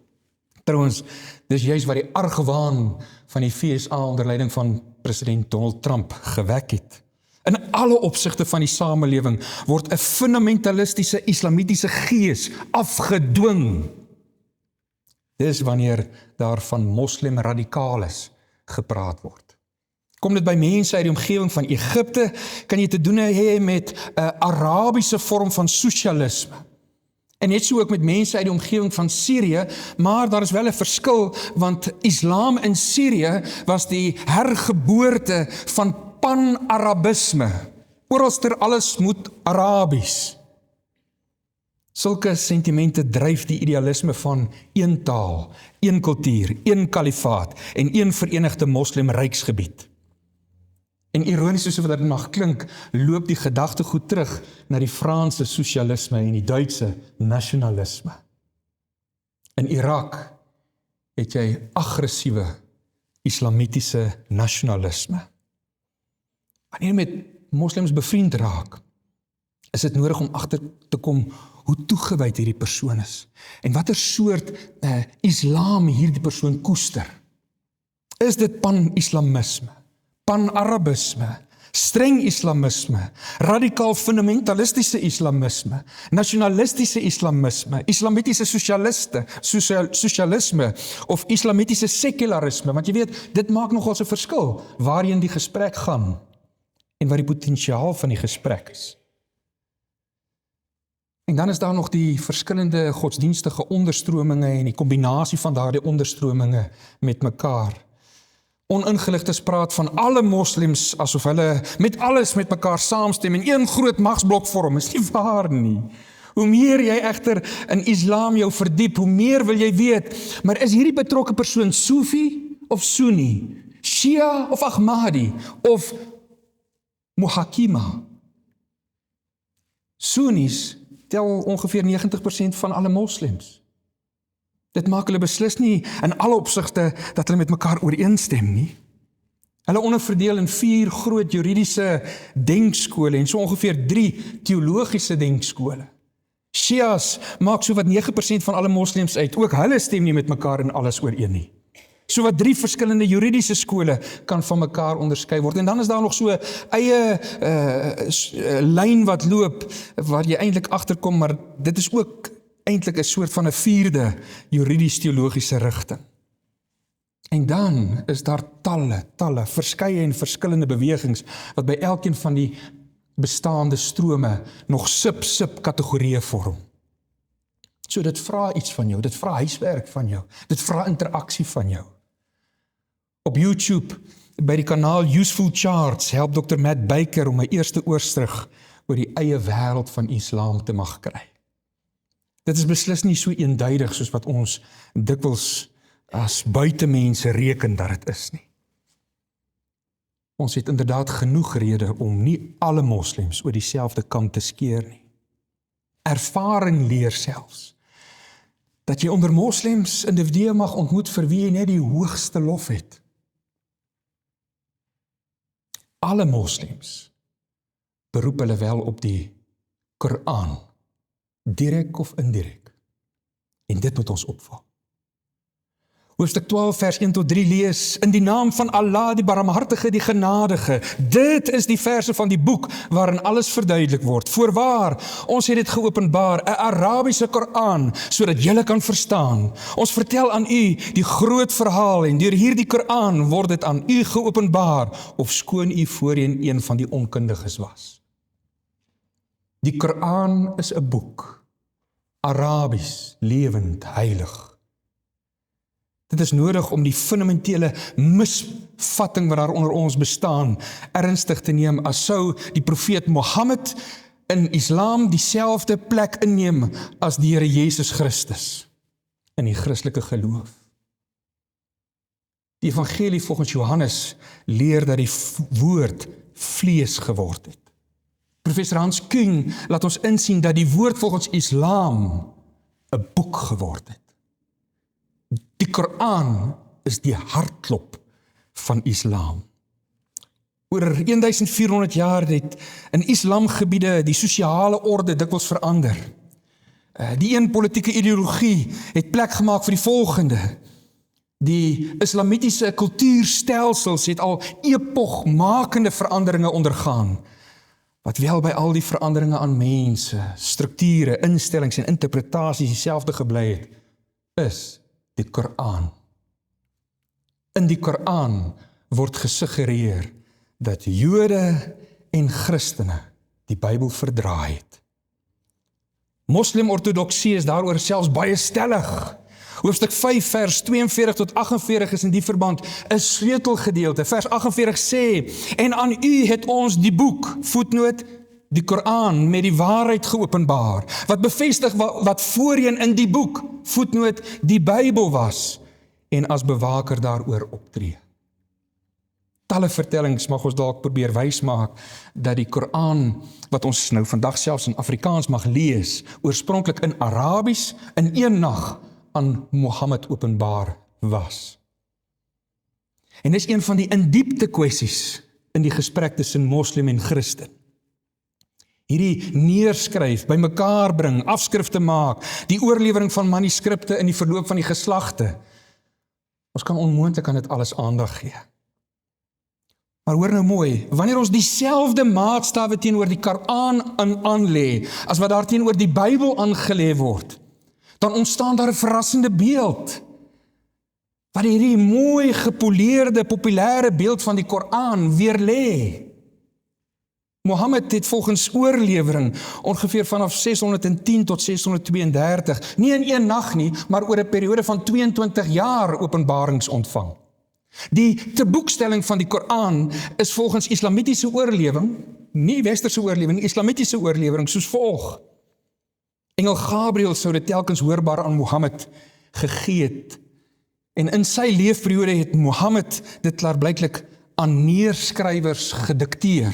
G: Trouwens, dis juist wat die argwaan van die FSA onder leiding van president Donald Trump gewek het. In alle opsigte van die samelewing word 'n fundamentalistiese islamitiese gees afgedwing. Dis wanneer daar van moslim radikales gepraat word. Kom dit by mense uit die omgewing van Egipte, kan jy te doen hê met 'n Arabiese vorm van sosialisme. En net so ook met mense uit die omgewing van Sirië, maar daar is wel 'n verskil, want Islam in Sirië was die hergeboorte van pan-Arabisme. Oralster alles moet Arabies. Sulke sentimente dryf die idealisme van een taal, een kultuur, een kalifaat en een verenigde moslim ryksgebied. En ironies soos wat dit mag klink, loop die gedagtegoed terug na die Franse sosialisme en die Duitse nasionalisme. In Irak het jy aggressiewe islamitiese nasionalisme. Wanneer jy met moslems bevriend raak, is dit nodig om agter te kom hoe toegewyd hierdie persoon is en watter soort islam hierdie persoon koester. Is dit pan-islamisme, pan-arabisme, streng islamisme, radikaal fundamentalistiese islamisme, nasionalistiese islamisme, islamitiese sosialisme of islamitiese sekularisme, want jy weet, dit maak nogal 'n verskil waarheen die gesprek gaan en wat die potensiaal van die gesprek is. En dan is daar nog die verskillende godsdienstige onderstrominge en die kombinasie van daardie onderstrominge met mekaar. Oningeligtes praat van alle moslems asof hulle met alles met mekaar saamstem en een groot magsblok vorm. Is nie waar nie. Hoe meer jy egter in Islam jou verdiep, hoe meer wil jy weet, maar is hierdie betrokke persoon Sufi of Sunni, Shia of Ahmadi of Muhakima? Sunnis tel ongeveer 90% van alle moslems. Dit maak hulle beslis nie in alle opsigte dat hulle met mekaar ooreenstem nie. Hulle onderverdeel in 4 groot juridiese denkskole en so ongeveer 3 teologiese denkskole. Shias maak so wat 9% van alle moslems uit. Ook hulle stem nie met mekaar in alles ooreen nie. So wat 3 verskillende juridiese skole kan van mekaar onderskei word. En dan is daar nog so eie lyn wat loop, waar jy eintlik agterkom, maar dit is ook eintlik 'n soort van 'n 4de juridies-teologiese rigting. En dan is daar talle, verskeie en verskillende bewegings wat by elkeen van die bestaande strome nog sub-kategorieë vorm. So dit vra iets van jou, dit vra huiswerk van jou, dit vra interaksie van jou. Op YouTube, by die kanaal Useful Charts, help Dr. Matt Baker om my eerste oorsig oor die eie wêreld van Islam te mag kry. Dit is beslis nie so eenduidig soos wat ons dikwels as buitemense reken dat dit is nie. Ons het inderdaad genoeg rede om nie alle moslems oor dieselfde kam te skeer nie. Ervaring leer selfs dat jy onder moslems individue mag ontmoet vir wie jy net die hoogste lof het. Alle moslems beroep hulle wel op die Koran, direk of indirek. En dit moet ons opval. Hoofstuk 12 vers 1 tot 3 lees, in die naam van Allah, die barmhartige, die genadige. Dit is die verse van die boek waarin alles verduidelik word. Voorwaar, ons het dit geopenbaar, 'n Arabiese Koran, sodat julle kan verstaan. Ons vertel aan u die groot verhaal en deur hierdie Koran word dit aan u geopenbaar, ofskoon u voorheen een van die onkundiges was. Die Koran is 'n boek, Arabies, lewend, heilig. Dit is nodig om die fundamentele misvatting wat daar onder ons bestaan ernstig te neem, as sou die profeet Mohammed in Islam dieselfde plek inneem as die Here Jesus Christus in die Christelike geloof. Die evangelie volgens Johannes leer dat die woord vlees geword het. Professor Hans Küng laat ons insien dat die woord volgens Islam 'n boek geword het. Die Koran is die hartklop van Islam. Oor 1400 jaar het in Islamgebiede die sosiale orde dikwels verander. Die een politieke ideologie het plek gemaak vir die volgende. Die islamitiese kultuurstelsels het al epochmakende veranderinge ondergaan, wat wel by al die veranderinge aan mense, strukture, instellings en interpretasies dieselfde gebly het, is die Koran. In die Koran word gesuggereer dat Jode en Christene die Bybel verdraai het. Moslim-ortodoksie is daaroor selfs baie stellig. Hoofstuk 5 vers 42 tot 48 is in die verband 'n sleutelgedeelte. Vers 48 sê, en aan u het ons die boek, voetnoot, die Koran met die waarheid geopenbaar, wat bevestig wat voorheen in die boek, voetnoot, die Bybel was, en as bewaker daaroor optree. Talle vertellings mag ons dalk probeer wys maak, dat die Koran, wat ons nou vandag selfs in Afrikaans mag lees, oorspronklik in Arabies, in een nag aan Mohammed openbaar was. En dis een van die indiepte kwessies in die gesprek tussen moslim en Christen. Hierdie neerskryf, bymekaar bring, afskrifte maak, die oorlewering van manuskripte in die verloop van die geslagte. Ons kan onmoontlik aan dit alles aandag gee. Maar hoor nou mooi, wanneer ons dieselfde maatstawe teenoor die Koran aanlê, as wat daar teenoor die Bybel aangelê word, dan ontstaan daar 'n verrassende beeld, wat hierdie mooi gepoleerde, populêre beeld van die Koran weerlê. Mohammed het volgens oorlewering ongeveer vanaf 610 tot 632, nie in een nag nie, maar oor 'n periode van 22 jaar openbarings ontvang. Die teboekstelling van die Koran is volgens islamitiese oorlewering, nie westerse oorlewering, islamitiese oorlewering soos volg. Engel Gabriel sou dit telkens hoorbaar aan Mohammed gegee het. En in sy leefperiode het Mohammed dit klaarblyklik aan neerskrywers gedikteer.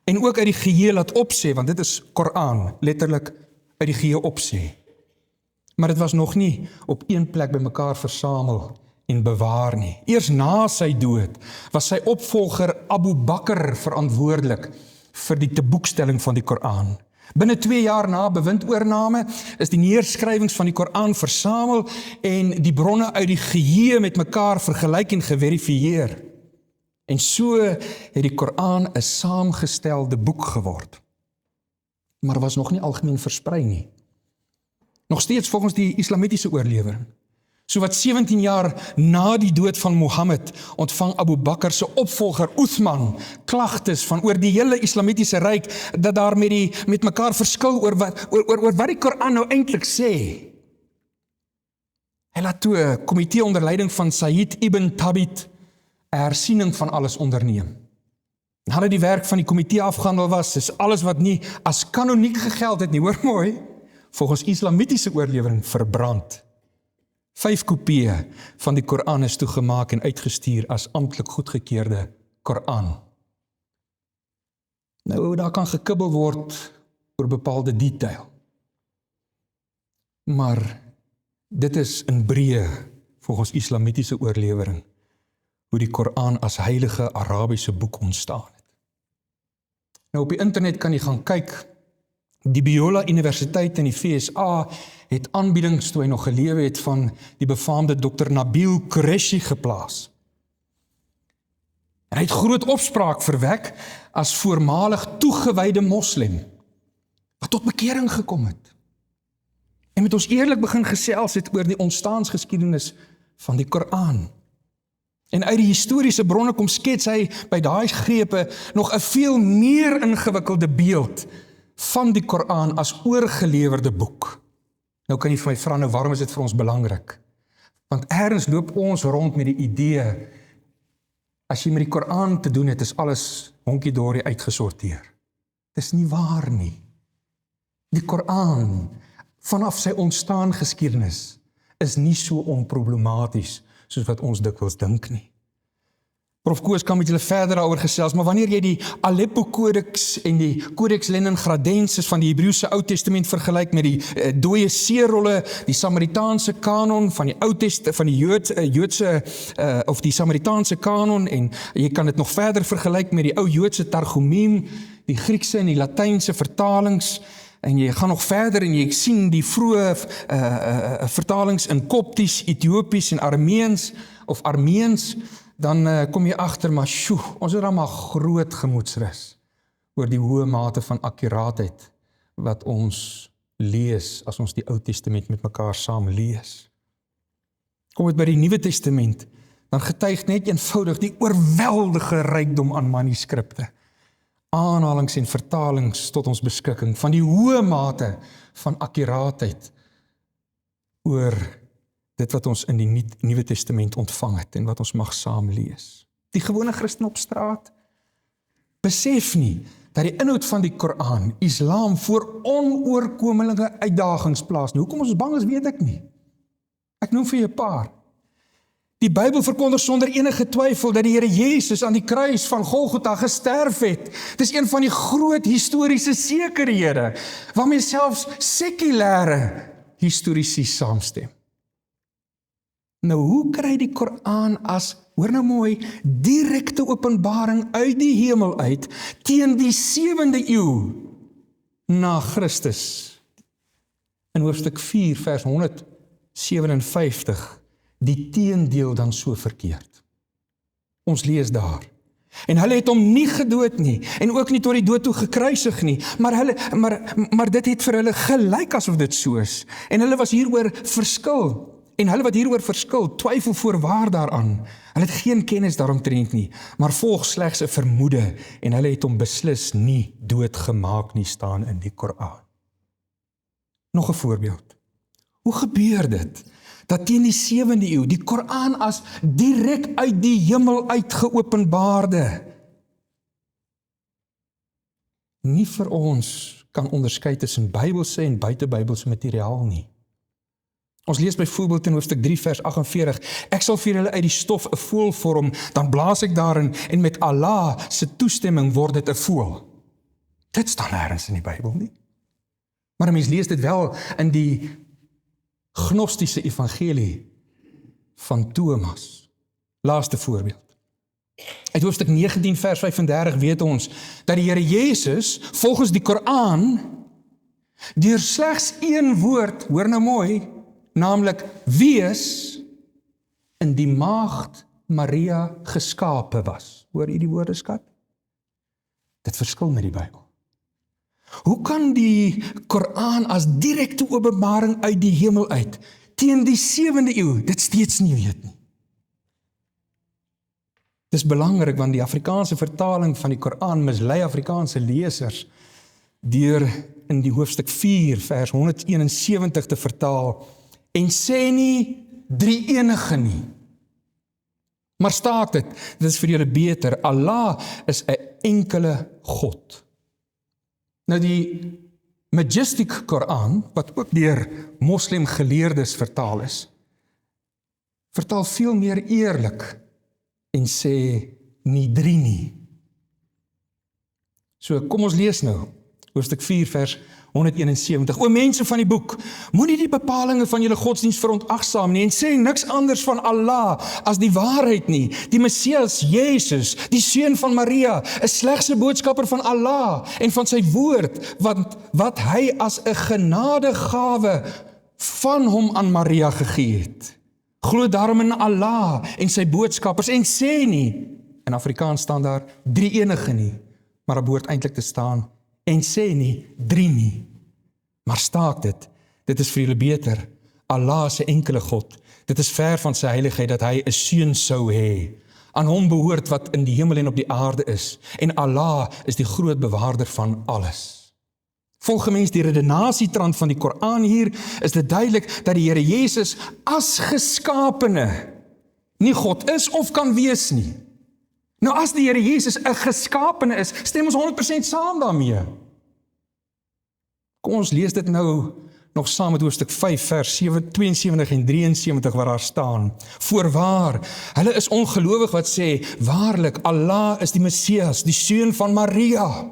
G: En ook uit die geheue laat opsê, want dit is Koran, letterlik uit die geheue opsê. Maar dit was nog nie op een plek bymekaar versamel en bewaar nie. Eers na sy dood was sy opvolger Abu Bakr verantwoordelik vir die teboekstelling van die Koran. Binne 2 jaar na bewindoorname is die neerskrywings van die Koran versamel en die bronne uit die geheue met mekaar vergelyk en geverifieer. En so het die Koran 'n saamgestelde boek geword. Maar was nog nie algemeen versprei nie. Nog steeds volgens die islamitiese oorlewering. So wat 17 jaar na die dood van Mohammed ontvang Abu Bakr se opvolger Uthman klagtes van oor die hele islamitiese ryk dat daar met mekaar verskil oor wat die Koran nou eintlik sê. Hy laat toe 'n komitee onder leiding van Said ibn Thabit 'n hersiening van alles onderneem. Nadat die werk van die komitee afgehandel was, is alles wat nie as kanoniek gegeld het nie, hoor mooi, volgens islamitiese oorlewering verbrand. 5 kopieë van die Koran is toegemaak en uitgestuur as amptelik goedgekeurde Koran. Nou, daar kan gekibbel word oor bepaalde detail. Maar dit is in breë, volgens islamitiese oorlewering, hoe die Koran as heilige Arabiese boek ontstaan het. Nou, op die internet kan jy gaan kyk. Die Biola Universiteit in die VSA het aanbiedings toe hy nog gelewe het van die befaamde Dr. Nabil Qureshi geplaas. En hy het groot opspraak verwek as voormalig toegewyde moslim, wat tot bekering gekom het. En met ons eerlik begin gesels het oor die ontstaansgeskiedenis van die Koran. En uit die historiese bronne kom skets hy by daai grepe nog 'n veel meer ingewikkelde beeld van die Koran as oorgelewerde boek. Nou kan jy vir my vra, nou waarom is dit vir ons belangrik? Want ergens loop ons rond met die idee, as jy met die Koran te doen het, is alles honkie-dorie uitgesorteer. Dit is nie waar nie. Die Koran, vanaf sy ontstaan geskiedenis, is nie so onproblematies soos wat ons dikwels dink nie. Prof Koos kan met julle verder daaroor gesels, maar wanneer jy die Aleppo-kodeks en die Codex Leningradensis van die Hebreëse Ou Testament vergelyk met die dooie seerolle, die Samaritaanse kanon van die van die Joodse of die Samaritaanse kanon, en jy kan dit nog verder vergelyk met die ou Joodse Targumim, die Griekse en die Latynse vertalings, en jy gaan nog verder en jy sien die vroeë vertalings in Kopties, Ethiopies en Armeens, dan kom jy agter, maar ons het dan maar groot gemoedsrus oor die hoë mate van akkuraatheid wat ons lees as ons die Ou Testament met mekaar saam lees. Kom dit by die Nuwe Testament, dan getuig net eenvoudig die oorweldige rykdom aan manuskripte, aanhalings en vertalings tot ons beskikking, van die hoë mate van akkuraatheid oor dit wat ons in die Nuwe Testament ontvang het en wat ons mag saam lees. Die gewone Christen op straat besef nie dat die inhoud van die Koran Islam voor onoorkomelike uitdagings plaas. Nou, hoekom ons bang is, weet ek nie. Ek noem vir jou 'n paar. Die Bybel verkondig sonder enige twyfel dat die Here Jesus aan die kruis van Golgotha gesterf het. Dit is een van die groot historiese sekerhede waarmee selfs sekulêre historici saamstem. Nou, hoe kry die Koran as, hoor nou mooi, direkte openbaring uit die hemel uit teen die 7de eeu na Christus? In hoofstuk 4 vers 157 die teendeel dan so verkeerd. Ons lees daar. En hulle het hom nie gedood nie, en ook nie tot die dood toe gekruisig nie, maar dit het vir hulle gelyk asof dit so is. En hulle was hieroor verskil. En hulle wat hieroor verskil, twyfel voorwaar daaraan. Hulle het geen kennis daaromtrent nie, maar volg slegs 'n vermoede, en hulle het hom beslis nie doodgemaak nie, staan in die Koran. Nog 'n voorbeeld. Hoe gebeur dit dat teen die 7de eeu die Koran as direk uit die hemel uitgeopenbaarde nie vir ons kan onderskei tussen Bybelse en buitebybelse materiaal nie? Ons lees byvoorbeeld in hoofstuk 3 vers 48, ek sal vir julle uit die stof 'n voël vorm, dan blaas ek daarin en met Allah se toestemming word dit 'n voël. Dit staan nêrens in die Bybel nie. Maar 'n mens lees dit wel in die Gnostiese evangelie van Thomas. Laaste voorbeeld. Uit hoofstuk 19 vers 35 weet ons dat die Here Jesus volgens die Koran deur slegs een woord, hoor nou mooi, naamlik wees, in die maagd Maria geskape was. Hoor jy die woordeskat? Dit verskil met die Bybel. Hoe kan die Koran as direkte openbaring uit die hemel uit teen die 7de eeu dit steeds nie weet nie. Dis belangrik want die Afrikaanse vertaling van die Koran mislei Afrikaanse lesers deur in die hoofstuk 4 vers 171 te vertaal en sê nie drie enige nie. Maar staak dit is vir julle beter, Allah is 'n enkele God. Nou die Majestic Koran, wat ook deur moslim geleerdes vertaal is, vertaal veel meer eerlik en sê nie drie nie. So kom ons lees nou, hoofstuk 4 vers 171. O mense van die boek, moenie die bepalinge van julle godsdienst verontagsaam nie en sê niks anders van Allah as die waarheid nie. Die Messias, Jezus, die seun van Maria, is slegs 'n boodskapper van Allah en van sy woord, wat hy as 'n genadegawe van hom aan Maria gegee het. Glo daarom in Allah en sy boodskappers en sê nie, in Afrikaans staan daar drie enige nie, maar daar behoort eintlik te staan en sê nie drie nie. Maar staak dit is vir julle beter. Allah is 'n enkele God. Dit is ver van sy heiligheid dat hy 'n seun sou hê. Aan hom behoort wat in die hemel en op die aarde is. En Allah is die groot bewaarder van alles. Volgens die redenasietrand van die Koran hier, is dit duidelik dat die Here Jesus as geskapene nie God is of kan wees nie. Nou as die Here Jesus 'n geskapene is, stem ons 100% saam daarmee. Kom ons lees dit nou nog saam met hoofstuk 5 vers 72 en 73 waar daar staan. Voorwaar, hulle is ongelowig wat sê, waarlik, Allah is die Messias, die seun van Maria.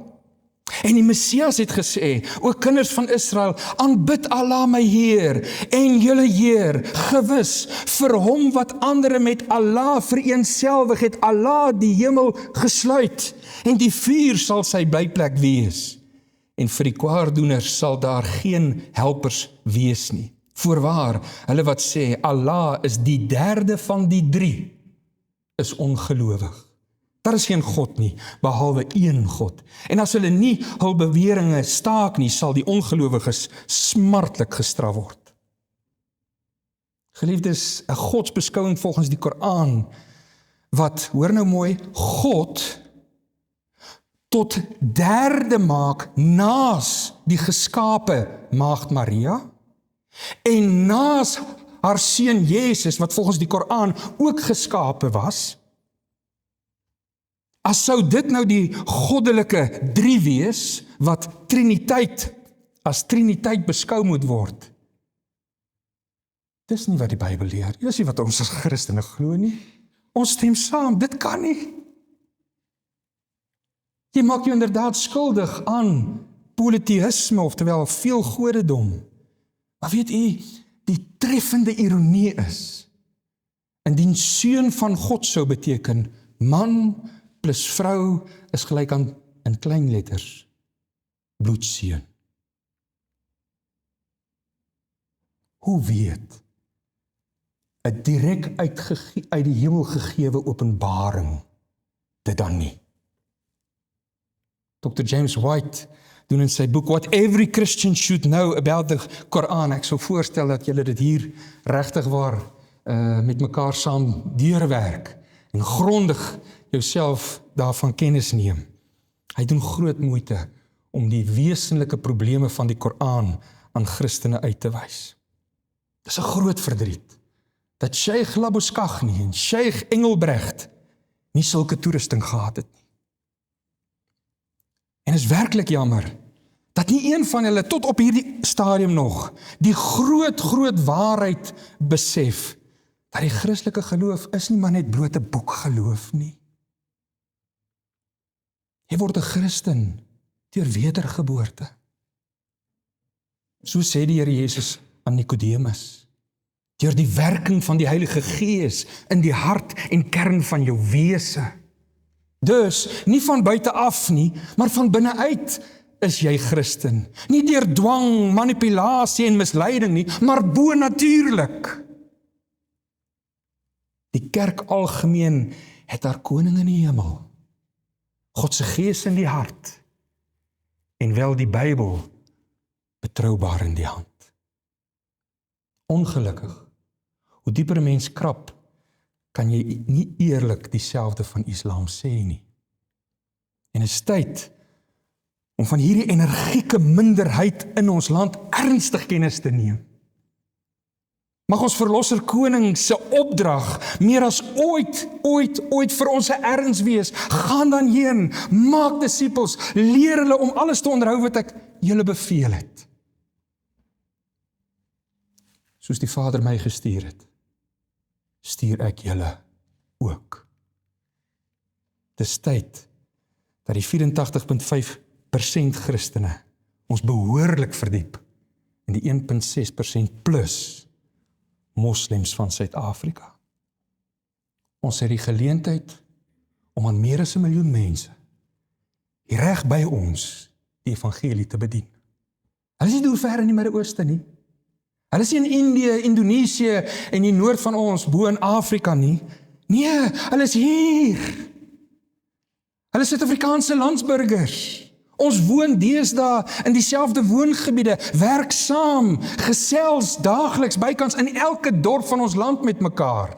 G: En die Messias het gesê, o kinders van Israel, aanbid Allah my Heer en julle Heer, gewis, vir hom wat andere met Allah vereenselwig het Allah die hemel gesluit, en die vuur sal sy blyplek wees. En vir die kwaaddoeners sal daar geen helpers wees nie. Voorwaar, hulle wat sê, Allah is die derde van die drie, is ongelowig. Daar is geen God nie, behalwe een God. En as hulle nie hul beweringe staak nie, sal die ongelowiges smartlik gestraf word. Geliefdes, 'n godsbeskouing volgens die Koran, wat, hoor nou mooi, God tot derde maak naas die geskape maagd Maria en naas haar seun Jezus, wat volgens die Koran ook geskape was, as sou dit nou die goddelike drie wees, wat Triniteit, as Triniteit beskou moet word. Dis nie wat die Bybel leer, dis nie wat ons as Christene glo nie. Ons stem saam, dit kan nie. Jy maak jou inderdaad skuldig aan polytheïsme, oftewel veel godedom. Maar weet u, die treffende ironie is, indien seun van God sou beteken, man plus vrou is gelyk aan, in klein letters, bloedseun. Hoe weet 'n direk uit die hemel gegewe openbaring dit dan nie? Dr. James White doen in sy boek What Every Christian Should Know About the Quran. Ek sou voorstel dat julle dit hier regtig waar met mekaar saam deurwerk en grondig jouself daarvan kennis neem. Hy doen groot moeite om die wesenlike probleme van die Koran aan Christene uit te wys. Dis 'n groot verdriet dat Sheikh Labuschagne en Sheikh Engelbrecht nie sulke toerusting gehad het nie. En is werklik jammer dat nie een van hulle tot op hierdie stadium nog die groot waarheid besef dat die Christelike geloof is nie maar net blote boekgeloof nie. Jy word 'n Christen deur wedergeboorte. So sê die Here Jesus aan Nikodemus, deur die werking van die Heilige Gees in die hart en kern van jou wese. Dus, nie van buite af nie, maar van binne-uit is jy Christen. Nie deur dwang, manipulasie en misleiding nie, maar bo-natuurlik. Die kerk algemeen het haar koning in die hemel, God se Gees in die hart, en wel die Bybel betroubaar in die hand. Ongelukkig, hoe dieper 'n mens krap, kan jy nie eerlik dieselfde van Islam sê nie. En is tyd om van hierdie energieke minderheid in ons land ernstig kennis te neem. Mag ons verlosser koning se opdrag meer as ooit vir ons 'n erns wees. Gaan dan heen, maak disippels, leer hulle om alles te onderhou wat ek julle beveel het. Soos die Vader my gestuur het, stuur ek julle ook. Dis tyd dat die 84,5% Christene ons behoorlik verdiep in die 1,6% plus moslems van Suid-Afrika. Ons het die geleentheid om aan meer as 1 miljoen mense hier reg by ons die evangelie te bedien. Hulle is nie deur ver in die Midde-Ooste nie. Hulle is nie in Indië, Indonesië en die noord van ons, bo in Afrika nie. Nee, hulle is hier. Hulle is Suid-Afrikaanse landsburgers. Ons woon deesdae in dieselfde woongebiede, werk saam, gesels daagliks bykans in elke dorp van ons land met mekaar.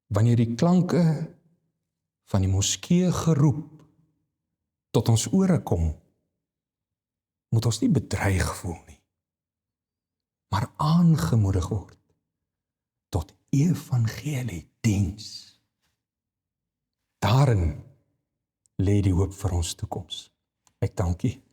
G: Wanneer die klanke van die moskee geroep tot ons ore kom, moet ons nie bedreig voel nie, maar aangemoedig word tot evangeliediens. Daarin lê die hoop vir ons toekoms. Ek dank U.